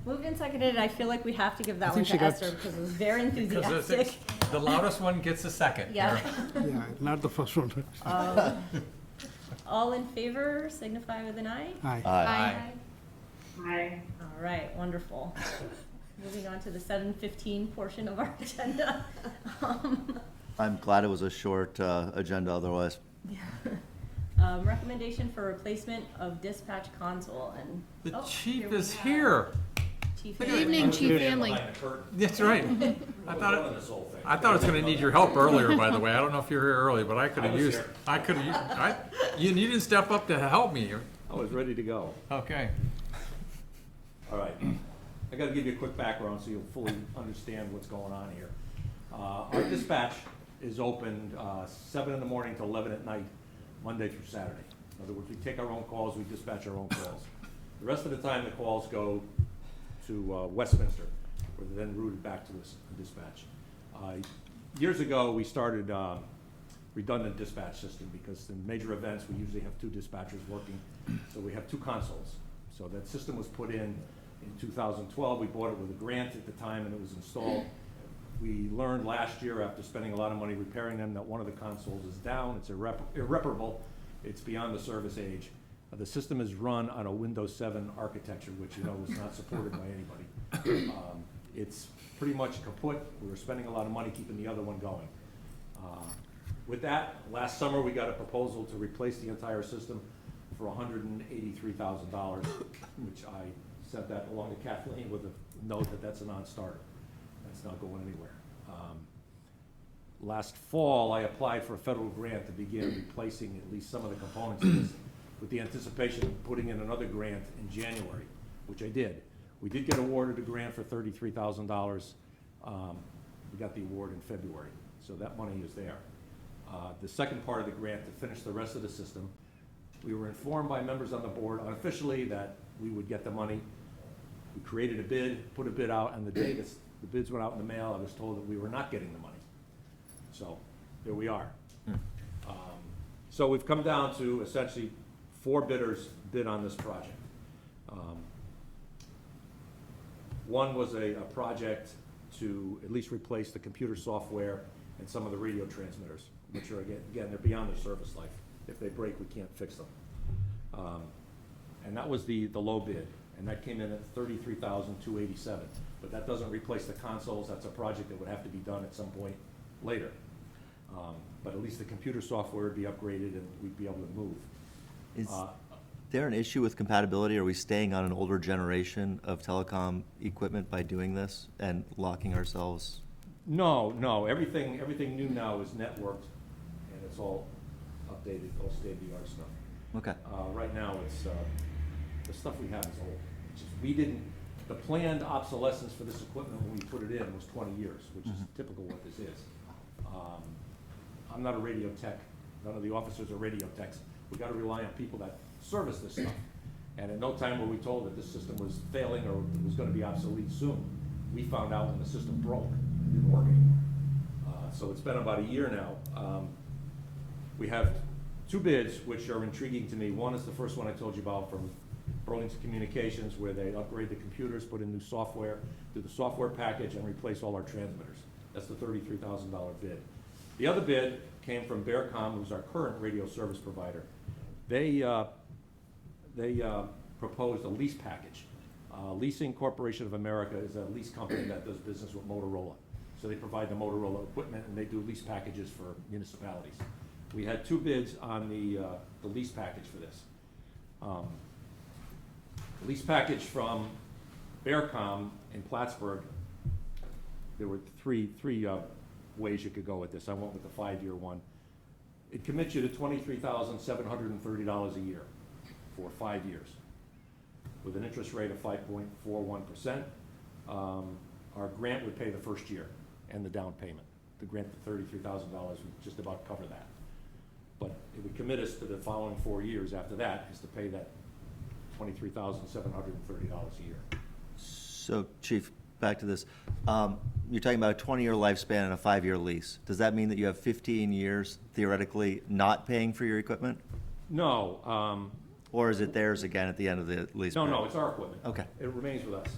Moved and seconded, and I feel like we have to give that I one think to she got- Esther because it was very Because enthusiastic. the loudest one gets a second. Yeah. Yeah, not the first one. All in favor, signify with an eye. Aye. Aye. Hi. All right, wonderful. Moving on to the 7:15 portion of our agenda. I'm glad it was a short agenda otherwise. Recommendation for replacement of dispatch console and. The oh, chief we is have here. Chief Good Hanley. evening, Chief Hanley. That's right. I thought it was gonna need your help earlier, by the way. I don't know if you were here early, but I could have used, you didn't step up to help me. I was ready to go. Okay. All right. I gotta give you a quick background so you'll fully understand what's going on here. Our dispatch is opened 7 in the morning to 11 at night, Monday through Saturday. In other words, we take our own calls, we dispatch our own calls. The rest of the time, the calls go to Westminster, where they're then routed back to us in dispatch. Years ago, we started redundant dispatch system because in major events, we usually have 2 dispatchers working, so we have 2 consoles. So that system was put in 2012. We bought it with a grant at the time, and it was installed. We learned last year, after spending a lot of money repairing them, that one of the consoles is down. It's irreparable. It's beyond the service age. The system is run on a Windows 7 architecture, which you know was not supported by anybody. It's pretty much kaput. We were spending a lot of money keeping the other one going. With that, last summer we got a proposal to replace the entire system for $183,000, which I sent that along to Kathleen with a note that that's a non-starter. That's not going anywhere. Last fall, I applied for a federal grant to begin replacing at least some of the components of this, with the anticipation of putting in another grant in January, which I did. We did get awarded a grant for $33,000. We got the award in February, so that money is there. The second part of the grant, to finish the rest of the system, we were informed by members on the board unofficially that we would get the money. We created a bid, put a bid out, and the day the bids went out in the mail, I was told that we were not getting the money. So, here we are. So we've come down to essentially 4 bidders bid on this project. One was a project to at least replace the computer software and some of the radio transmitters, which are, again, they're beyond their service life. If they break, we can't fix them. And that was the low bid, and that came in at $33,287. But that doesn't replace the consoles. That's a project that would have to be done at some point later. But at least the computer software would be upgraded and we'd be able to move. Is there an issue with compatibility? Are we staying on an older generation of telecom equipment by doing this and locking ourselves? No. Everything new now is networked, and it's all updated, all state-of-the-art stuff. Okay. Right now, it's the stuff we have is old. It's just, the planned obsolescence for this equipment when we put it in was 20 years, which is typical what this is. I'm not a radio tech. None of the officers are radio techs. We got to rely on people that service this stuff. And at no time were we told that this system was failing or was gonna be obsolete soon. We found out when the system broke, it didn't work anymore. So it's been about a year now. We have two bids which are intriguing to me. One is the first one I told you about from Burlington Communications, where they upgrade the computers, put in new software, do the software package, and replace all our transmitters. That's the $33,000 bid. The other bid came from Bearcom, who's our current radio service provider. They proposed a lease package. Leasing Corporation of America is a lease company that does business with Motorola. So they provide the Motorola equipment, and they do lease packages for municipalities. We had two bids on the lease package for this. The lease package from Bearcom in Plattsburgh, there were three ways you could go with this. I went with the 5-year one. It commits you to $23,730 a year for 5 years, with an interest rate of 5.41%. Our grant would pay the first year and the down payment. The grant, the $33,000, would just about cover that. But it would commit us to the following 4 years after that, is to pay that $23,730 a year. So, Chief, back to this. You're talking about a 20-year lifespan and a 5-year lease. Does that mean that you have 15 years, theoretically, not paying for your equipment? No. Or is it theirs again at the end of the lease period? No, it's our equipment. Okay. It remains with us.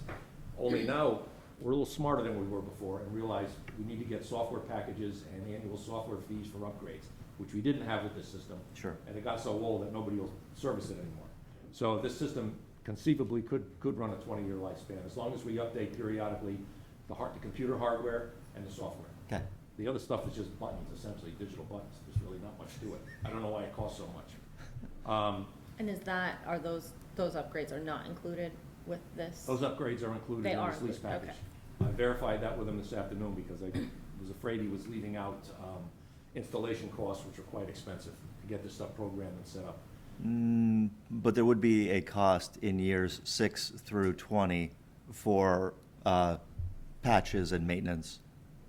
Only now, we're a little smarter than we were before and realize we need to get software packages and annual software fees for upgrades, which we didn't have with this system. Sure. And it got so old that nobody will service it anymore. So this system conceivably could run a 20-year lifespan, as long as we update periodically the computer hardware and the software. Okay. The other stuff is just buttons, essentially, digital buttons. There's really not much to it. I don't know why it costs so much. And are those upgrades are not included with this? Those upgrades are included They in are this lease included, package. okay. I verified that with him this afternoon because I was afraid he was leaving out installation costs, which are quite expensive to get this stuff programmed and set up. But there would be a cost in years 6 through 20 for patches and maintenance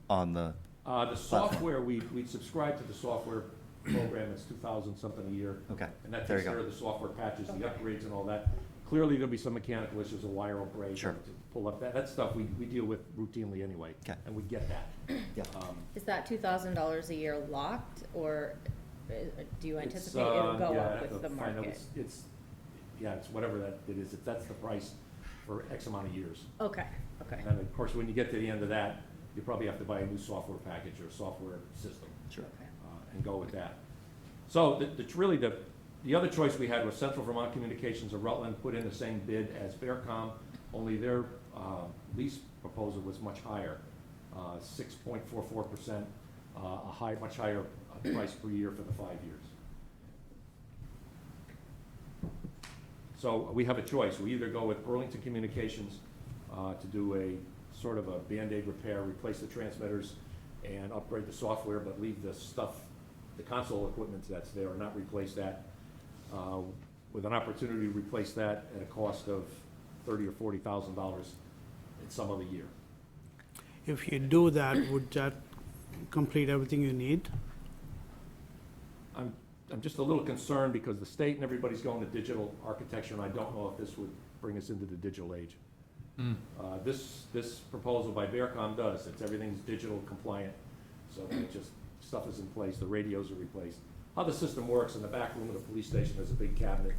on the The software, we'd subscribe to the software program. It's $2,000 something a year. Okay. And that There takes you go. care of the software patches, the upgrades and all that. Clearly, there'll be some mechanical issues, a wire will break. Sure. To pull up that stuff we deal with routinely anyway. Okay. And we get that. Yeah. Is that $2,000 a year locked, or do you It's, anticipate it'll go yeah, I up have with to the find out. market? It's whatever that it is. That's the price for X amount of years. Okay. And of course, when you get to the end of that, you probably have to buy a new software package or software system. Sure. And go with that. So really the other choice we had was Central Vermont Communications of Rutland put in the same bid as Bearcom, only their lease proposal was much higher, 6.44%, much higher price per year for the 5 years. So we have a choice. We either go with Burlington Communications to do a sort of a Band-Aid repair, replace the transmitters and upgrade the software, but leave the stuff, the console equipment that's there, and not replace that, with an opportunity to replace that at a cost of $30,000 or $40,000 in some other year. If you do that, would that complete everything you need? I'm just a little concerned because the state and everybody's going to digital architecture, and I don't know if this would bring us into the digital age. This proposal by Bearcom does. Everything's digital compliant, so it just stuff is in place. The radios are replaced. How the system works, in the back room of the police station, there's a big cabinet,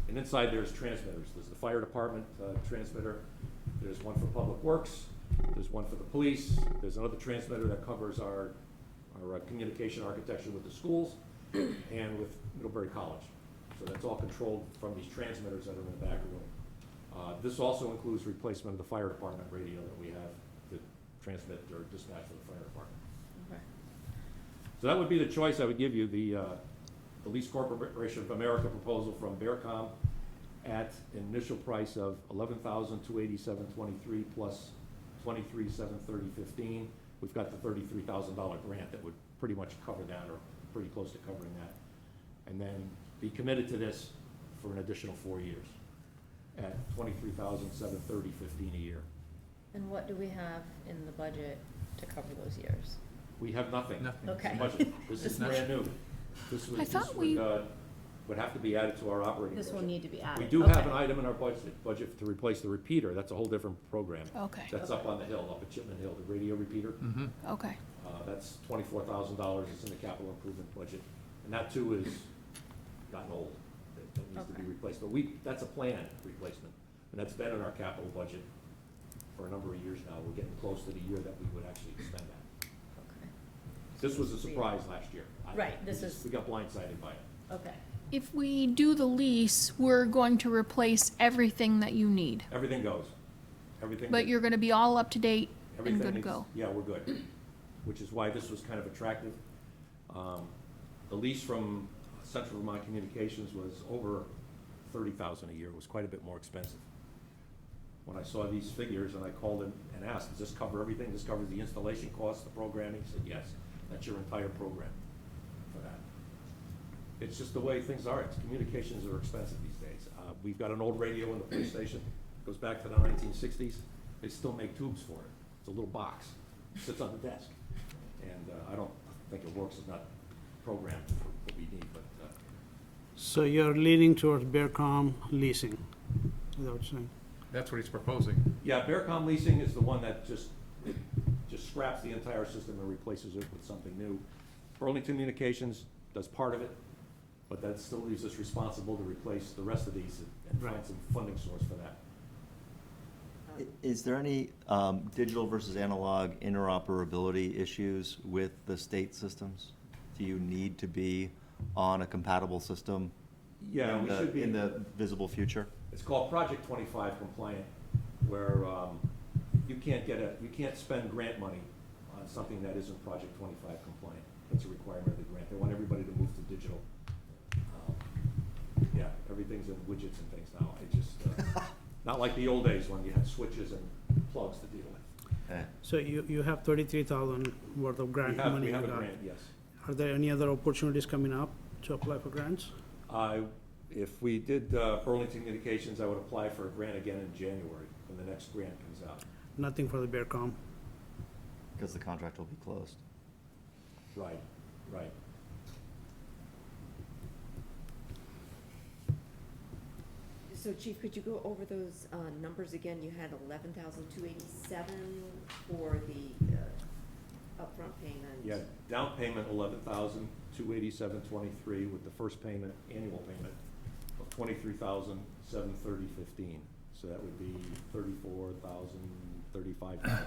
and inside there's transmitters. There's the fire department transmitter. There's one for public works. There's one for the police. There's another transmitter that covers our communication architecture with the schools and with Middlebury College. So that's all controlled from these transmitters that are in the back room. This also includes replacement of the fire department radio that we have to transmit or dispatch for the fire department. Okay. So that would be the choice I would give you, the Lease Corporation of America proposal from Bearcom at an initial price of $11,287.23 plus $23,730.15. We've got the $33,000 grant that would pretty much cover that, or pretty close to covering that. And then be committed to this for an additional 4 years at $23,730.15 a year. And what do we have in the budget to cover those years? We have nothing. Okay. Budget. This is brand new. This would, I thought we would have to be added to our operating budget. This will need to be added. We do have Okay. an item in our budget to replace the repeater. That's a whole different program. Okay. That's up on the hill, up at Chipman Hill, the radio repeater. Okay. That's $24,000. It's in the capital improvement budget. And that too is gotten old. That needs to be replaced. But that's a planned replacement. And that's been in our capital budget for a number of years now. We're getting close to the year that we would actually expend that. Okay. This was a surprise last year. Right, We got blindsided by it. Okay. If we do the lease, we're going to replace everything that you need. Everything goes. Everything. But you're gonna be all up to date and everything good to needs- go. Yeah, we're good. Which is why this was kind of attractive. The lease from Central Vermont Communications was over $30,000 a year. It was quite a bit more expensive. When I saw these figures and I called in and asked, does this cover everything? Does this cover the installation costs, the programming? He said, yes. That's your entire program for that. It's just the way things are. Communications are expensive these days. We've got an old radio in the police station. Goes back to the 1960s. They still make tubes for it. It's a little box. It sits on the desk. And I don't think it works. It's not programmed for what we need, but So you're leaning towards Bearcom leasing, is that what you're saying? That's what he's proposing. yeah, Bearcom Leasing is the one that just scraps the entire system and replaces it with something new. Burlington Communications does part of it, but that still leaves us responsible to replace the rest of these and find some funding source for that. Is there any digital versus analog interoperability issues with the state systems? Do you need to be on a compatible system Yeah, we should be. in the visible future? It's called Project 25 compliant, where you can't spend grant money on something that isn't Project 25 compliant. That's a requirement of the grant. They want everybody to move to digital. Yeah, everything's in widgets and things now. It just, not like the old days when you had switches and plugs to deal with. So you have 33,000 worth of grant money We have you a got. grant, yes. Are there any other opportunities coming up to apply for grants? If we did Burlington Communications, I would apply for a grant again in January, when the next grant comes out. Nothing for the Bearcom? Because the contract will be closed. Right, right. So Chief, could you go over those numbers again? You had 11,287 for the upfront payment. Yeah, down payment 11,287.23 with the first payment, annual payment of 23,730.15. So that would be 34,000, 35,000.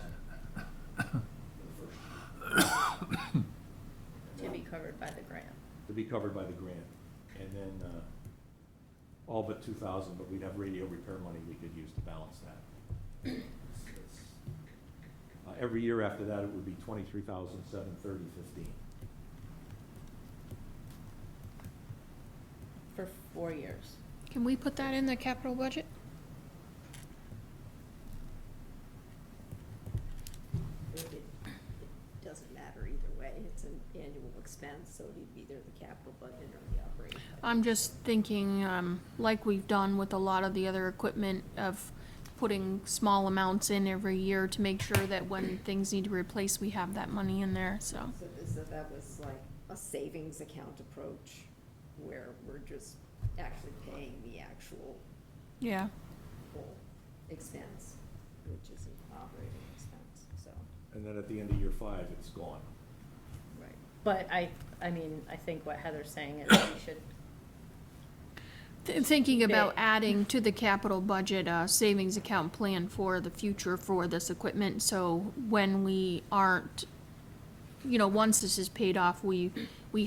To be covered by the grant. To be covered by the grant. And then, all but 2,000, but we'd have radio repair money we could use to balance that. Every year after that, it would be 23,730.15. For 4 years. Can we put that in the capital budget? It doesn't matter either way. It's an annual expense, so it'd be either the capital budget or the operating budget. I'm just thinking, like we've done with a lot of the other equipment, of putting small amounts in every year to make sure that when things need to replace, we have that money in there, so. So that was like a savings account approach, where we're just actually paying the actual Yeah. full expense, which is an operating expense, so. And then at the end of year 5, it's gone. Right. But I mean, I think what Heather's saying is we should, Thinking about adding to the capital budget a savings account plan for the future for this equipment, so when we aren't, once this is paid off, we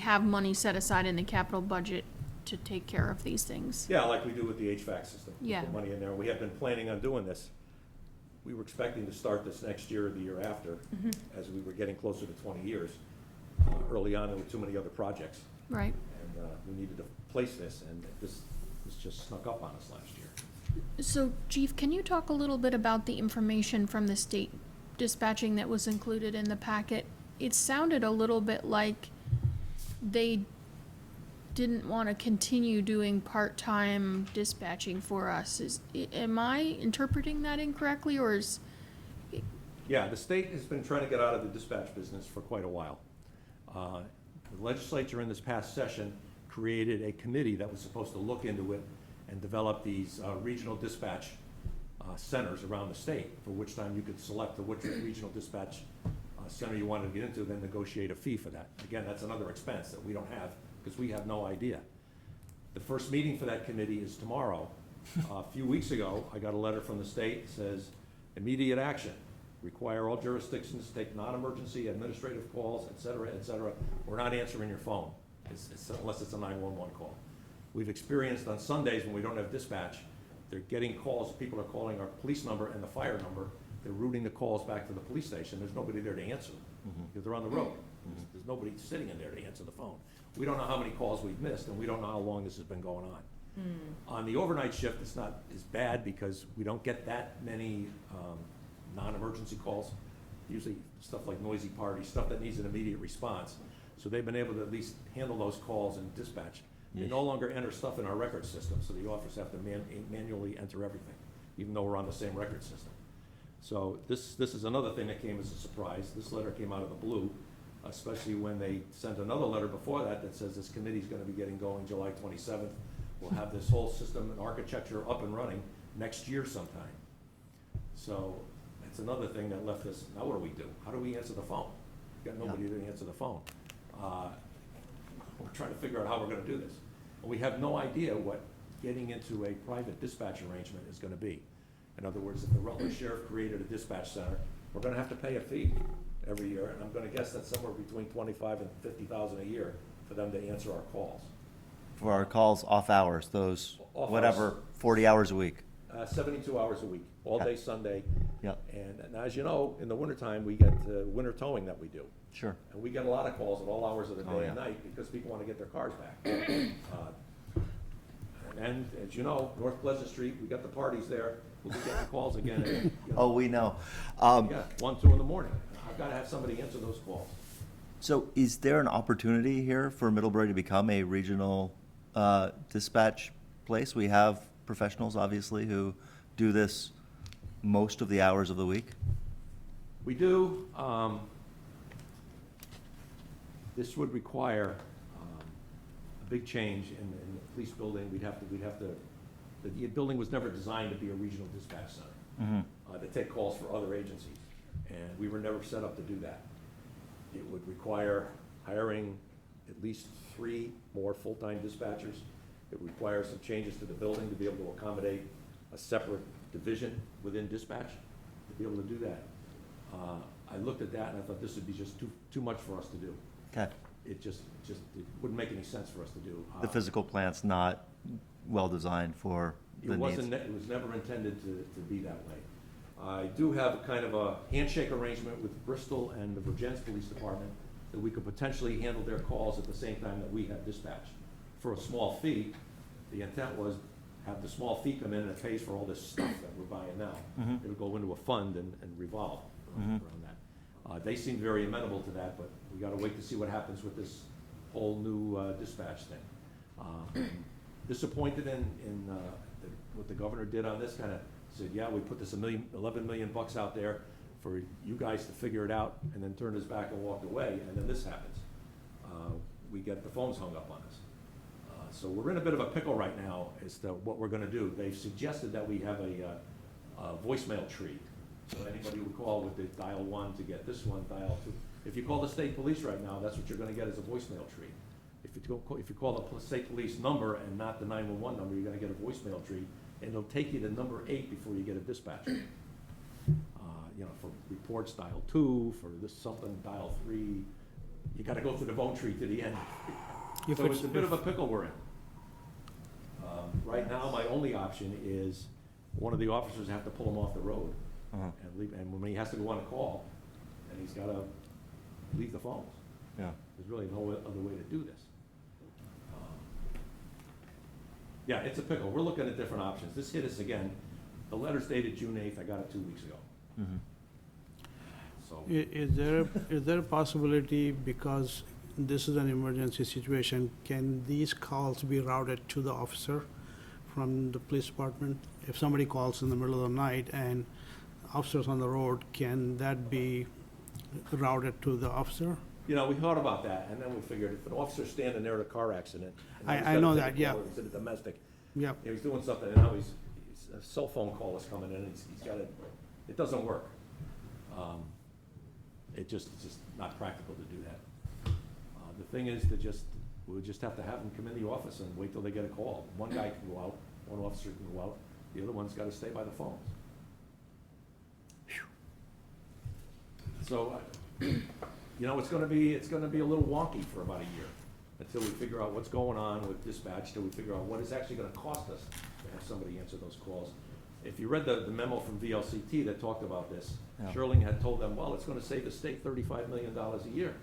have money set aside in the capital budget to take care of these things. Yeah, like we do with the HVAC system. We Yeah. put money in there. We have been planning on doing this. We were expecting to start this next year or the year after, as we were getting closer to 20 years. Early on, there were too many other projects. Right. And we needed to place this, and this just snuck up on us last year. So, Chief, can you talk a little bit about the information from the state dispatching that was included in the packet? It sounded a little bit like they didn't want to continue doing part-time dispatching for us. Am I interpreting that incorrectly, or is? Yeah, the state has been trying to get out of the dispatch business for quite a while. The legislature in this past session created a committee that was supposed to look into it and develop these regional dispatch centers around the state, for which time you could select which regional dispatch center you wanted to get into, then negotiate a fee for that. Again, that's another expense that we don't have, because we have no idea. The first meeting for that committee is tomorrow. A few weeks ago, I got a letter from the state that says, immediate action. Require all jurisdictions to take non-emergency administrative calls, et cetera, et cetera. We're not answering your phone, unless it's a 911 call. We've experienced on Sundays when we don't have dispatch, they're getting calls, people are calling our police number and the fire number. They're routing the calls back to the police station. There's nobody there to answer them, because they're on the road. There's nobody sitting in there to answer the phone. We don't know how many calls we've missed, and we don't know how long this has been going on. On the overnight shift, it's not as bad because we don't get that many non-emergency calls. Usually stuff like noisy parties, stuff that needs an immediate response. So they've been able to at least handle those calls and dispatch. They no longer enter stuff in our record system, so the officers have to manually enter everything, even though we're on the same record system. So this is another thing that came as a surprise. This letter came out of the blue, especially when they sent another letter before that that says this committee's gonna be getting going July 27th. We'll have this whole system and architecture up and running next year sometime. So it's another thing that left us, now what do we do? How do we answer the phone? We've got nobody to answer the phone. We're trying to figure out how we're gonna do this. And we have no idea what getting into a private dispatch arrangement is gonna be. In other words, if the Rutland Sheriff created a dispatch center, we're gonna have to pay a fee every year, and I'm gonna guess that's somewhere between $25,000 and $50,000 a year for them to answer our calls. For our calls off hours, those, Off whatever, hours. 40 hours a week. 72 hours a week, all day Sunday. Yep. And as you know, in the wintertime, we get winter towing that we do. Sure. And we get a lot of calls at all hours of the day Oh, and yeah. night because people want to get their cars back. And as you know, North Pleasant Street, we got the parties there. We'll be getting calls again. At, Oh, we know. yeah, 1, 2 in the morning. I've got to have somebody answer those calls. So is there an opportunity here for Middlebury to become a regional dispatch place? We have professionals, obviously, who do this most of the hours of the week. We do. This would require a big change in the police building. We'd have to. The building was never designed to be a regional dispatch center to take calls for other agencies, and we were never set up to do that. It would require hiring at least 3 more full-time dispatchers. It requires some changes to the building to be able to accommodate a separate division within dispatch to be able to do that. I looked at that and I thought this would be just too much for us to do. Okay. It just it wouldn't make any sense for us to do. The physical plant's not well-designed for the needs. It was never intended to be that way. I do have a kind of a handshake arrangement with Bristol and the Virgins Police Department that we could potentially handle their calls at the same time that we have dispatch for a small fee. The intent was have the small fee come in and it pays for all this stuff that we're buying now. It'll go into a fund and revolve around that. They seem very amenable to that, but we gotta wait to see what happens with this whole new dispatch thing. Disappointed in what the governor did on this, kind of said, yeah, we put this $11 million out there for you guys to figure it out, and then turned his back and walked away, and then this happens. We get the phones hung up on us. So we're in a bit of a pickle right now as to what we're gonna do. They've suggested that we have a voicemail tree. So anybody would call with the dial 1 to get this one, dial 2. If you call the state police right now, that's what you're gonna get is a voicemail tree. If you call the state police number and not the 911 number, you're gonna get a voicemail tree, and it'll take you to number 8 before you get a dispatcher. You know, for reports, dial 2, for this something, dial 3. You gotta go through the phone tree to the end. So it's a bit of a pickle we're in. Right now, my only option is one of the officers have to pull him off the road and leave, and when he has to go on a call, and he's gotta leave the phones. Yeah. There's really no other way to do this. Yeah, it's a pickle. We're looking at different options. This hit us again. The letter's dated June 8th. I got it 2 weeks ago. So. Is there a possibility, because this is an emergency situation, can these calls be routed to the officer from the police department? If somebody calls in the middle of the night and officers on the road, can that be routed to the officer? You know, we thought about that, and then we figured if an officer's standing there at a car accident. and he's I gotta know take a that, yeah. call, It's a domestic. Yep. You know, he's doing something, and now a cell phone call is coming in, and he's got it doesn't work. It's just not practical to do that. The thing is we would just have to have them come in the office and wait till they get a call. One guy can go out, one officer can go out, the other one's gotta stay by the phones. So, you know, it's gonna be a little wonky for about a year, until we figure out what's going on with dispatch, till we figure out what it's actually gonna cost us to have somebody answer those calls. If you read the memo from VLCT that talked about this, Yeah. Sherling had told them, well, it's gonna save the state $35 million a year.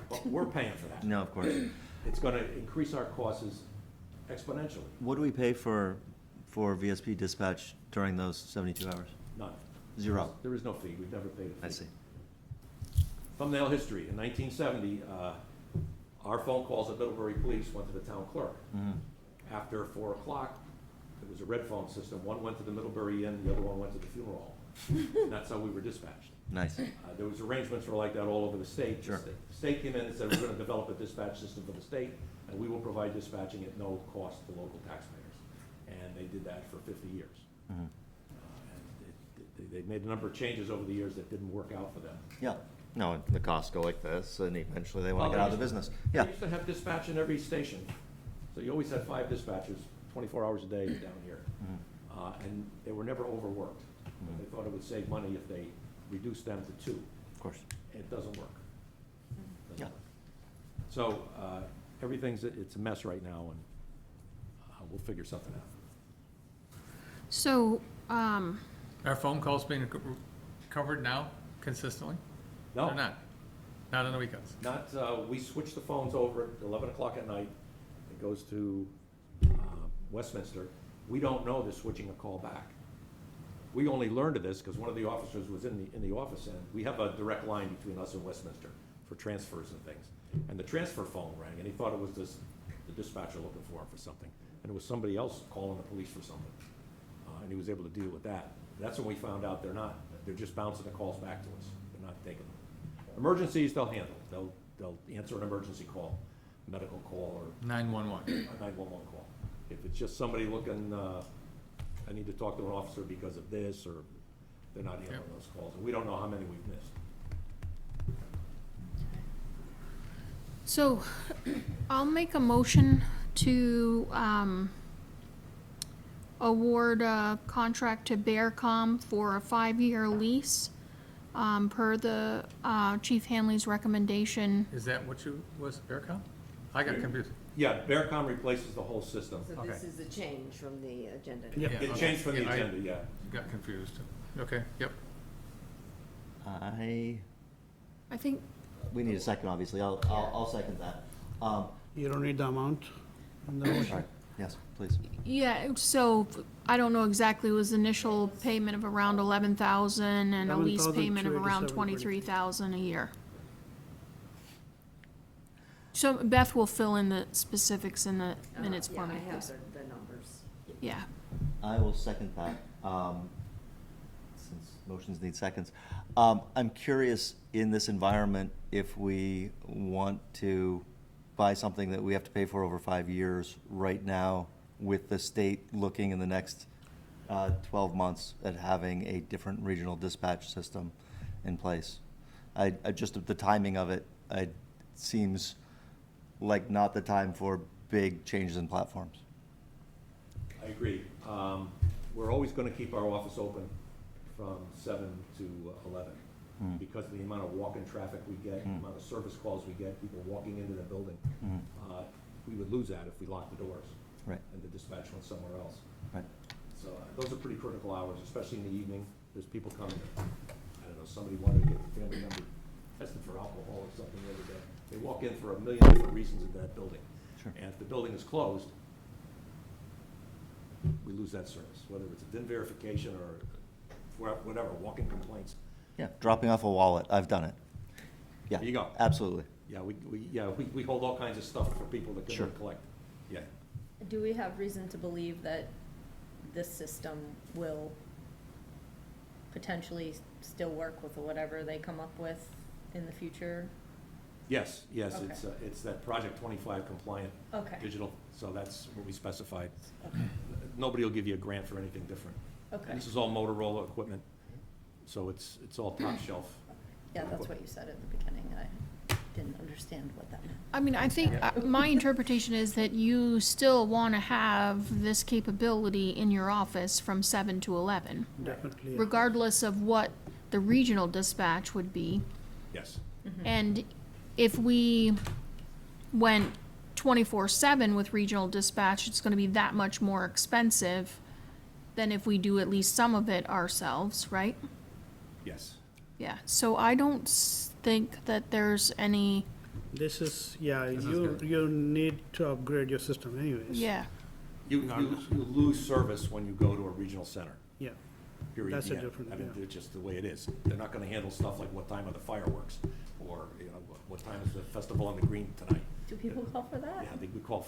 But we're paying for that. No, of course. It's gonna increase our costs exponentially. What do we pay for VSP dispatch during those 72 hours? None. Zero. There is no fee. We've never paid a fee. I see. Thumbnail history. In 1970, our phone calls at Middlebury Police went to the town clerk. After 4 o'clock, it was a red phone system. One went to the Middlebury Inn, the other one went to the funeral home. And that's how we were dispatched. Nice. There was arrangements were like that all over the state. Sure. The state came in and said, we're gonna develop a dispatch system for the state, and we will provide dispatching at no cost to local taxpayers. And they did that for 50 years. Mhm. And they made a number of changes over the years that didn't work out for them. Yeah. No, and the costs go like this, and eventually they want Well, to get out of the business. Yeah. They used to have dispatch in every station, so you always had 5 dispatchers, 24 hours a day down here. And they were never overworked. They thought it would save money if they reduced them to 2. Of course. It doesn't work. Yeah. So, it's a mess right now, and we'll figure something out. So, Are phone calls being covered now consistently? No. They're not? Not on the weekends? Not, we switch the phones over at 11 o'clock at night. It goes to Westminster. We don't know they're switching a call back. We only learned of this because one of the officers was in the office, and we have a direct line between us and Westminster for transfers and things. And the transfer phone rang, and he thought it was the dispatcher looking for him for something. And it was somebody else calling the police for something. And he was able to deal with that. That's when we found out they're just bouncing the calls back to us. They're not taking them. Emergencies, they'll handle. They'll answer an emergency call, medical call, or 911. a 911 call. If it's just somebody looking, I need to talk to an officer because of this, or they're not handling those calls. And we don't know how many we've missed. so I'll make a motion to award a contract to Bearcom for a 5-year lease per the Chief Hanley's recommendation. Is that what was Bearcom? I got confused. Yeah, Bearcom replaces the whole system. So this is a change from the agenda. It changed from the agenda, yeah. Got confused. Okay, yep. I think, We need a second, obviously. I'll second that. You don't need the amount in the motion? Sorry. Yes, please. yeah, so I don't know exactly, it was initial payment of around 11,000 and a lease payment of around 23,000 a year. So Beth will fill in the specifics in the minutes for me, Yeah, I have please. the numbers. Yeah. I will second that, since motions need seconds. I'm curious, in this environment, if we want to buy something that we have to pay for over 5 years right now, with the state looking in the next 12 months at having a different regional dispatch system in place. I just, the timing of it, seems like not the time for big changes in platforms. I agree. We're always gonna keep our office open from 7 to 11 because of the amount of walk-in traffic we get, the amount of service calls we get, people walking into the building. We would lose that if we locked the doors. Right. And the dispatch went somewhere else. Right. So those are pretty critical hours, especially in the evening. There's people coming. I don't know, somebody wanted to get a family member tested for alcohol or something the other day. They walk in for a million different reasons into that building. Sure. And if the building is closed, we lose that service, whether it's a DIN verification or whatever, walk-in complaints. Yeah, dropping off a wallet, I've done it. Yeah. There you go. Absolutely. Yeah, we hold all kinds of stuff for people that Sure. can collect. Yeah. Do we have reason to believe that this system will potentially still work with whatever they come up with in the future? Yes, yes, Okay. it's that Project 25 compliant Okay. digital, so that's what we specified. Nobody will give you a grant for anything different. Okay. And this is all Motorola equipment, so it's all top shelf. Yeah, that's what you said at the beginning. I didn't understand what that meant. I mean, I think, my interpretation is that you still want to have this capability in your office from 7 to 11, Definitely. yeah. regardless of what the regional dispatch would be. Yes. And if we went 24/7 with regional dispatch, it's gonna be that much more expensive than if we do at least some of it ourselves, right? Yes. Yeah, so I don't think that there's any, This is, you need to upgrade your system anyways. yeah. You lose service when you go to a regional center. Yeah. Period. That's a The end. different, I mean, yeah. it's just the way it is. They're not gonna handle stuff like what time are the fireworks, or, you know, what time is the festival on the green tonight? Do people call for that? Yeah, I think we call,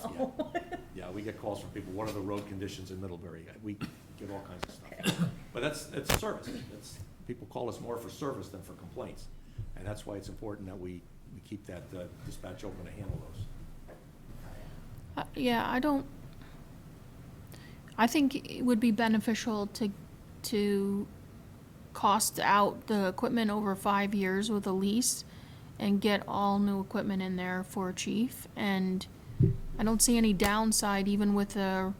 yeah, we get calls from people, what are the road conditions in Middlebury? We get all kinds of stuff. But it's service. People call us more for service than for complaints. And that's why it's important that we keep that dispatch open to handle those. Yeah, I think it would be beneficial to cost out the equipment over 5 years with a lease and get all new equipment in there for chief. And I don't see any downside, even with a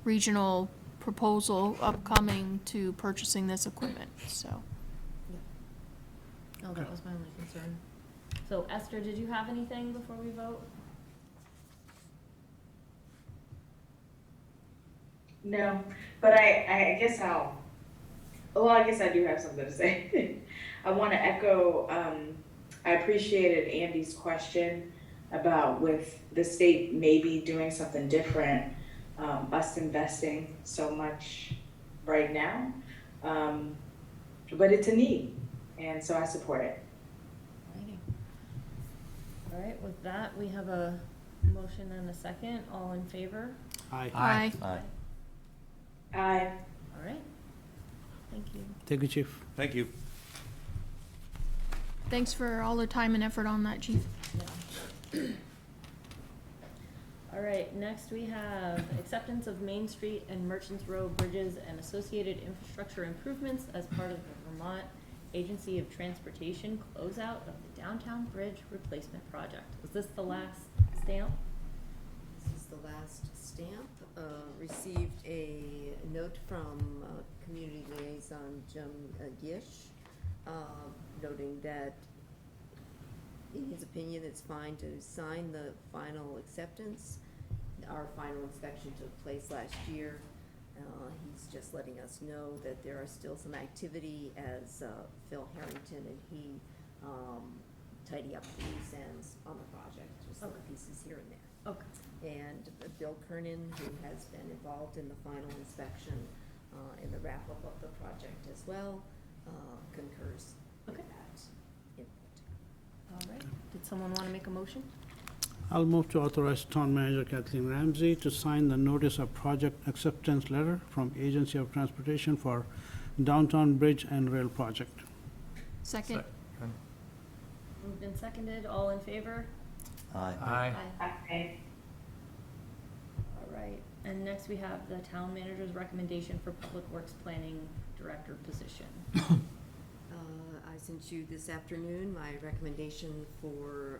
regional proposal upcoming, to purchasing this equipment, so. Oh, that was my only concern. So Esther, did you have anything before we vote? No, but I guess I guess I do have something to say. I want to echo, I appreciated Andy's question about with the state maybe doing something different, us investing so much right now. But it's a need, and so I support it. All right, with that, we have a motion and a second. All in favor? Aye. Aye. Aye. Aye. All right. Thank you. Thank you, chief. Thank you. Thanks for all the time and effort on that, chief. All right, next we have acceptance of Main Street and Merchants Row bridges and associated infrastructure improvements as part of the Vermont Agency of Transportation closeout of the Downtown Bridge Replacement Project. Was this the last stamp? This is the last stamp. Received a note from Community Liaison Jim Gish, noting that in his opinion, it's fine to sign the final acceptance. Our final inspection took place last year. He's just letting us know that there are still some activity as Phil Harrington and he tidy up the loose ends on the project, just little pieces here and there. Okay. And Bill Kernan, who has been involved in the final inspection in the wrap-up of the project as well, concurs with that input. All right. Did someone want to make a motion? I'll move to authorize Town Manager Kathleen Ramsey to sign the notice of project acceptance letter from Agency of Transportation for Downtown Bridge and Rail Project. Second. Moved and seconded. All in favor? Aye. Aye. Aye. All right. And next we have the town manager's recommendation for Public Works Planning Director position. I sent you this afternoon my recommendation for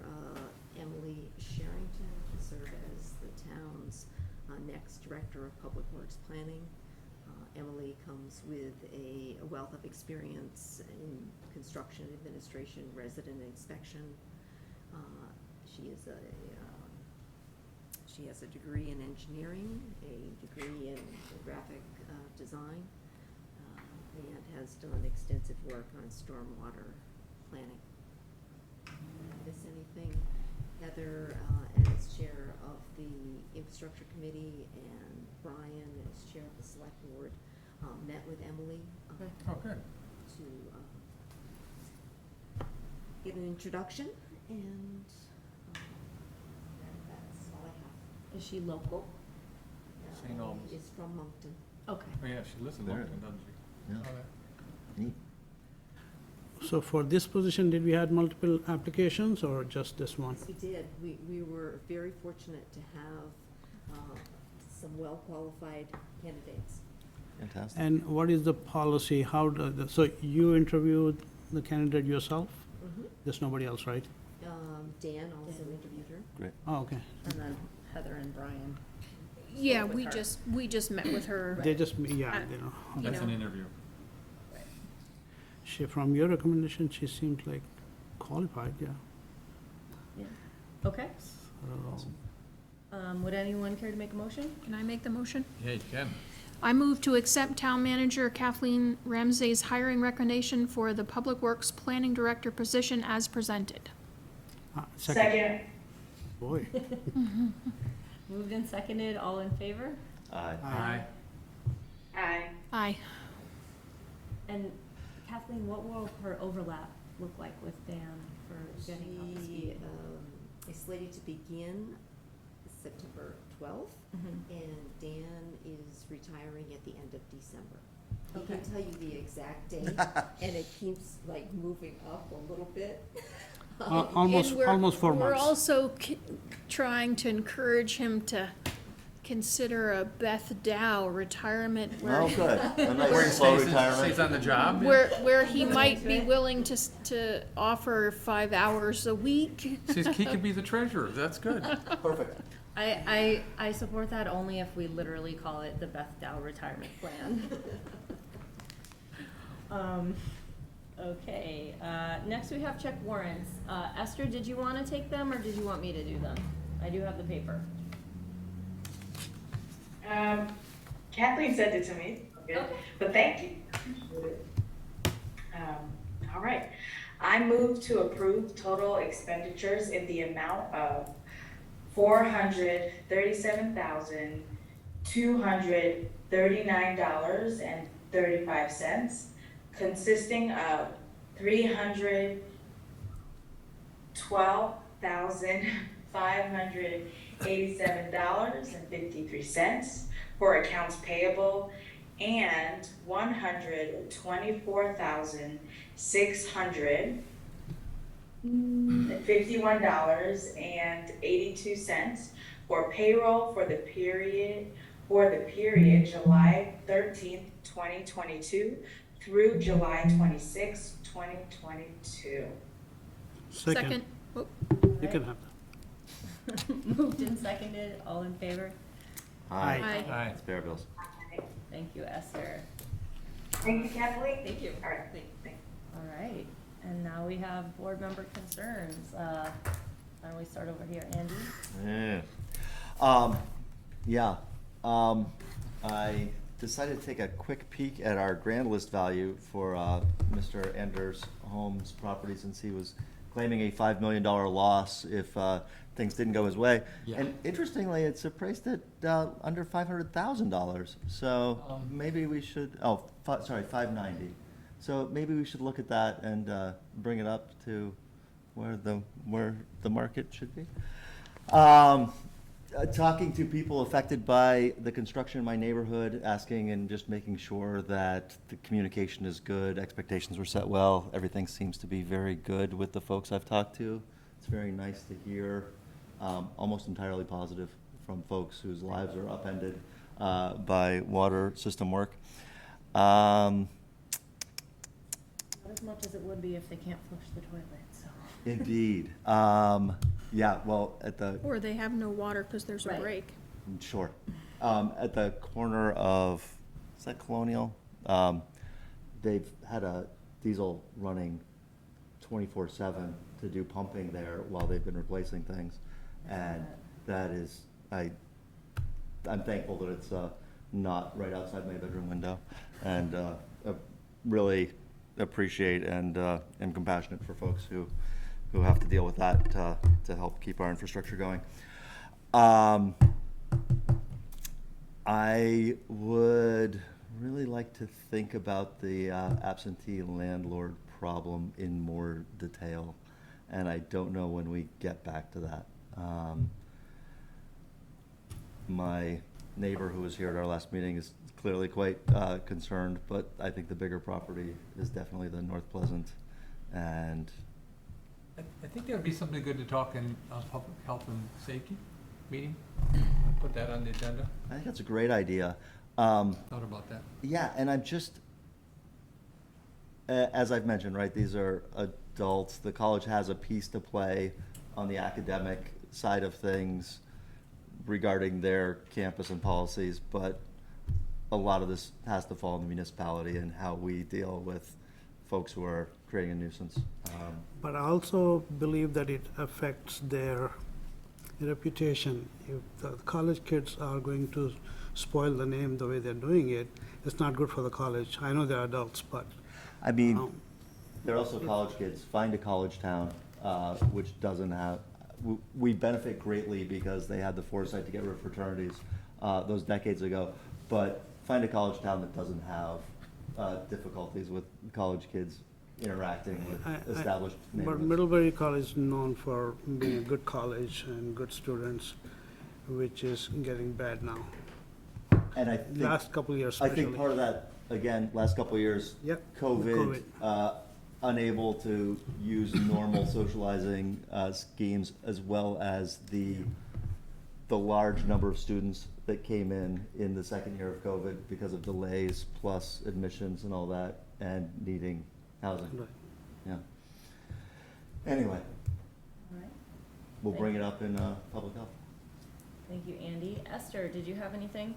Emily Sherrington to serve as the town's next Director of Public Works Planning. Emily comes with a wealth of experience in construction administration, resident inspection. She has a degree in engineering, a degree in graphic design, and has done extensive work on stormwater planning. Miss anything? Heather, as chair of the infrastructure committee, and Brian, as chair of the select board, met with Emily Okay. to get an introduction, and that's all I have. Is she local? St. Albans. Is from Moncton. Okay. Oh, yeah, she lives in There. Moncton, doesn't she? Yeah. Neat. So for this position, did we had multiple applications or just this one? Yes, we did. We were very fortunate to have some well-qualified candidates. Fantastic. And what is the policy? How so you interviewed the candidate yourself? Mhm. There's nobody else, right? Dan also interviewed her. Great. Oh, okay. And then Heather and Brian. Yeah, spoke with we her. just met with her. They just, yeah, Uh, you know. you That's an know. interview. She, from your recommendation, she seemed like qualified, yeah. Yeah. Okay. So, Would anyone care to make a motion? Can I make the motion? Yeah, you can. I move to accept Town Manager Kathleen Ramsey's hiring recommendation for the Public Works Planning Director position as presented. Second. Boy. Moved and seconded, all in favor? Aye. Aye. Aye. Aye. And Kathleen, what will her overlap look like with Dan for getting up to She speed? is slated to begin September 12th, Mhm. and Dan is retiring at the end of December. He Okay. can tell you the exact date, and it keeps like moving up a little bit. Almost, And we're- almost 4 We're months. also trying to encourage him to consider a Beth Dow retirement where, Oh, good. A nice slow retirement. Stays on the job? where he might be willing to offer 5 hours a week. He could be the treasurer, that's good. Perfect. I support that only if we literally call it the Beth Dow retirement plan. Okay, next we have check warrants. Esther, did you wanna take them or did you want me to do them? I do have the paper. Kathleen sent it to me, good, but thank you. All right, I move to approve total expenditures in the amount of $437,239.35, consisting of $312,587.53 for accounts payable and $124,651.82 for payroll for the period July 13th, 2022 through July 26th, 2022. Second. Oh, You can have Moved and seconded, all in favor? Aye. Aye. Aye. It's bear bills. Thank you, Esther. Thank you, Kathleen. Thank you. All right, thank All right, and now we have board member concerns. Why don't we start over here, Andy? I decided to take a quick peek at our grand list value for Mr. Anders Holmes' property, since he was claiming a $5 million loss if things didn't go his way. Yeah. And interestingly, it's appraised at under $500,000. So maybe we should, sorry, 590. So maybe we should look at that and bring it up to where the market should be. Talking to people affected by the construction in my neighborhood, asking and just making sure that the communication is good, expectations were set well, everything seems to be very good with the folks I've talked to. It's very nice to hear, almost entirely positive from folks whose lives are upended by water system work. Not as much as it would be if they can't flush the toilet, so. Indeed. Yeah, well, at the, Or they have no water because there's a Right. break. sure. At the corner of, is that Colonial? They've had a diesel running 24/7 to do pumping there while they've been replacing things. And that is, I'm thankful that it's not right outside my bedroom window. And really appreciate and am compassionate for folks who have to deal with that to help keep our infrastructure going. I would really like to think about the absentee landlord problem in more detail, and I don't know when we get back to that. My neighbor who was here at our last meeting is clearly quite concerned, but I think the bigger property is definitely the North Pleasant And I think that would be something good to talk in public health and safety meeting. Put that on the agenda. I think that's a great idea. Thought about that. Yeah, and I'm just, as I've mentioned, right, these are adults. The college has a piece to play on the academic side of things regarding their campus and policies, but a lot of this has to fall on the municipality and how we deal with folks who are creating a nuisance. But I also believe that it affects their reputation. If the college kids are going to spoil the name the way they're doing it, it's not good for the college. I know they're adults, but. I mean, they're also college kids. Find a college town which doesn't have, we benefit greatly because they had the foresight to get rid of fraternities those decades ago, but find a college town that doesn't have difficulties with college kids interacting with established But neighborhoods. Middlebury College is known for being a good college and good students, which is getting bad now. And I think, Last couple of years I especially. think part of that, again, last couple of years, Yep, COVID, unable to use normal socializing schemes, as well as the large number of students that came in the second year of COVID because of delays, plus admissions and all that, and needing housing. Right. Yeah. Anyway, All right. we'll bring it up in public health. Thank you, Andy. Esther, did you have anything?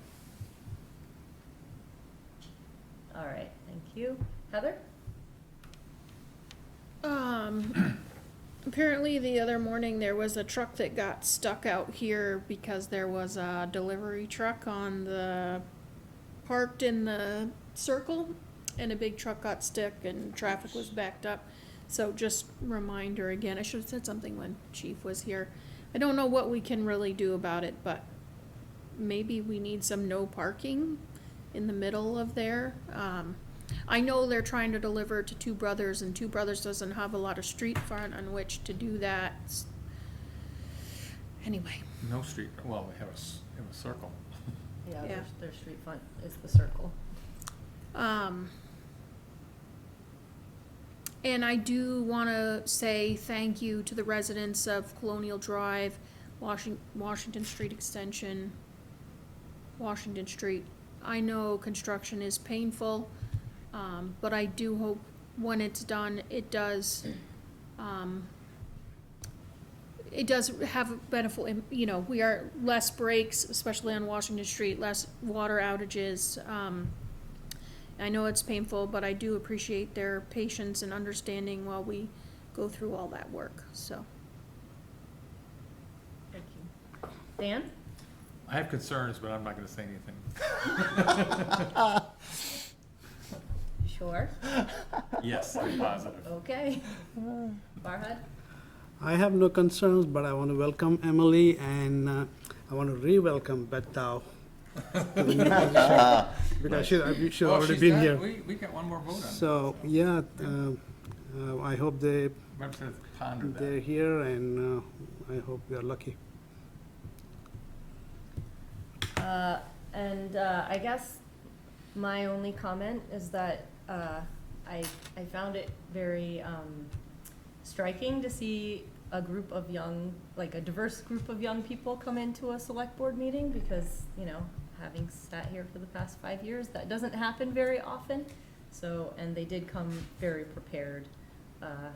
All right, thank you. Heather? Apparently the other morning there was a truck that got stuck out here because there was a delivery truck parked in the circle, and a big truck got stuck and traffic was backed up. So just reminder again, I should have said something when Chief was here. I don't know what we can really do about it, but maybe we need some no parking in the middle of there. I know they're trying to deliver to Two Brothers, and Two Brothers doesn't have a lot of street front on which to do that. Anyway. No street, well, they have a circle. Yeah, Yeah. their street front is the circle. And I do want to say thank you to the residents of Colonial Drive, Washington Street Extension, Washington Street. I know construction is painful, but I do hope when it's done, it does have a benefit. We are less breaks, especially on Washington Street, less water outages. I know it's painful, but I do appreciate their patience and understanding while we go through all that work, so. Thank you. Dan? I have concerns, but I'm not gonna say anything. Sure. Yes, I'm positive. Okay. Farhad? I have no concerns, but I want to welcome Emily, and I want to re-welcome Beth Dow to the new position, because she's already been here. We got one more vote on it. So, yeah, I hope Representative pondered that. they're here, and I hope we are lucky. I guess my only comment is that I found it very striking to see a group of a diverse group of young people come into a select board meeting, because, having sat here for the past 5 years, that doesn't happen very often. So, and they did come very prepared.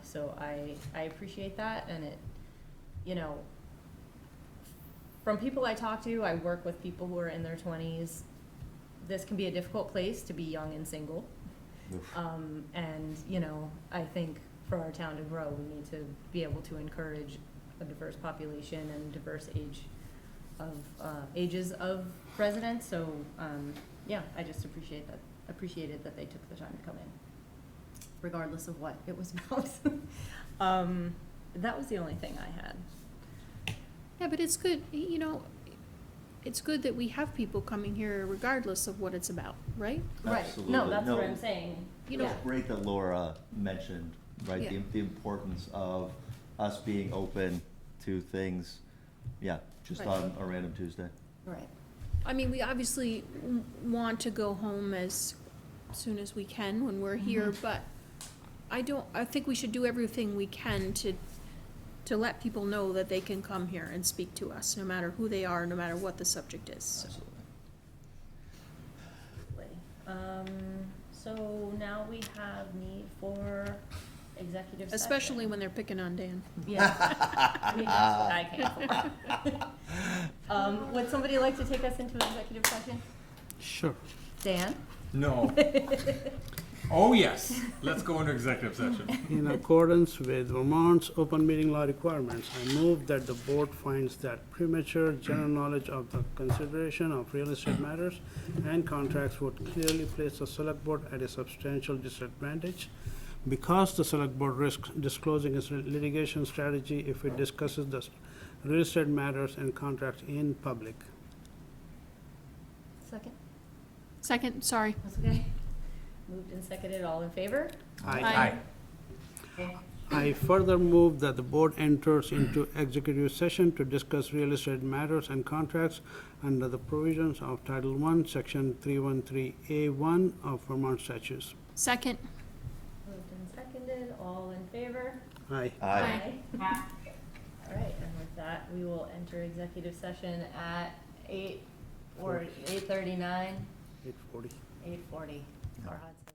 So I appreciate that, and it, from people I talk to, I work with people who are in their 20s. This can be a difficult place to be young and single. And, I think for our town to grow, we need to be able to encourage a diverse population and diverse ages of residents. So, yeah, I just appreciated that they took the time to come in, regardless of what it was about. That was the only thing I had. Yeah, but it's good, it's good that we have people coming here regardless of what it's about, right? Right. Absolutely. No, that's what I'm saying. It's great that Laura mentioned, right, Yeah. the importance of us being open to things, just Right. on a random Tuesday. Right. I mean, we obviously want to go home as soon as we can when we're here, but I think we should do everything we can to let people know that they can come here and speak to us, no matter who they are, no matter what the subject is. So now we have need for executive session. Especially when they're picking on Dan. Yeah. I mean, that's what I came for. Would somebody like to take us into executive session? Sure. Dan? No. Oh, yes. Let's go into executive session. In accordance with Vermont's open meeting law requirements, I move that the board finds that premature general knowledge of the consideration of real estate matters and contracts would clearly place the select board at a substantial disadvantage because the select board risks disclosing its litigation strategy if it discusses the real estate matters and contracts in public. Second? Second, sorry. That's okay. Moved and seconded, all in favor? Aye. Okay. I further move that the board enters into executive session to discuss real estate matters and contracts under the provisions of Title I, Section 313A1 of Vermont statutes. Second. Moved and seconded, all in favor? Aye. Aye. All right, and with that, we will enter executive session at 8:39? 8:40. 8:40. Our odds.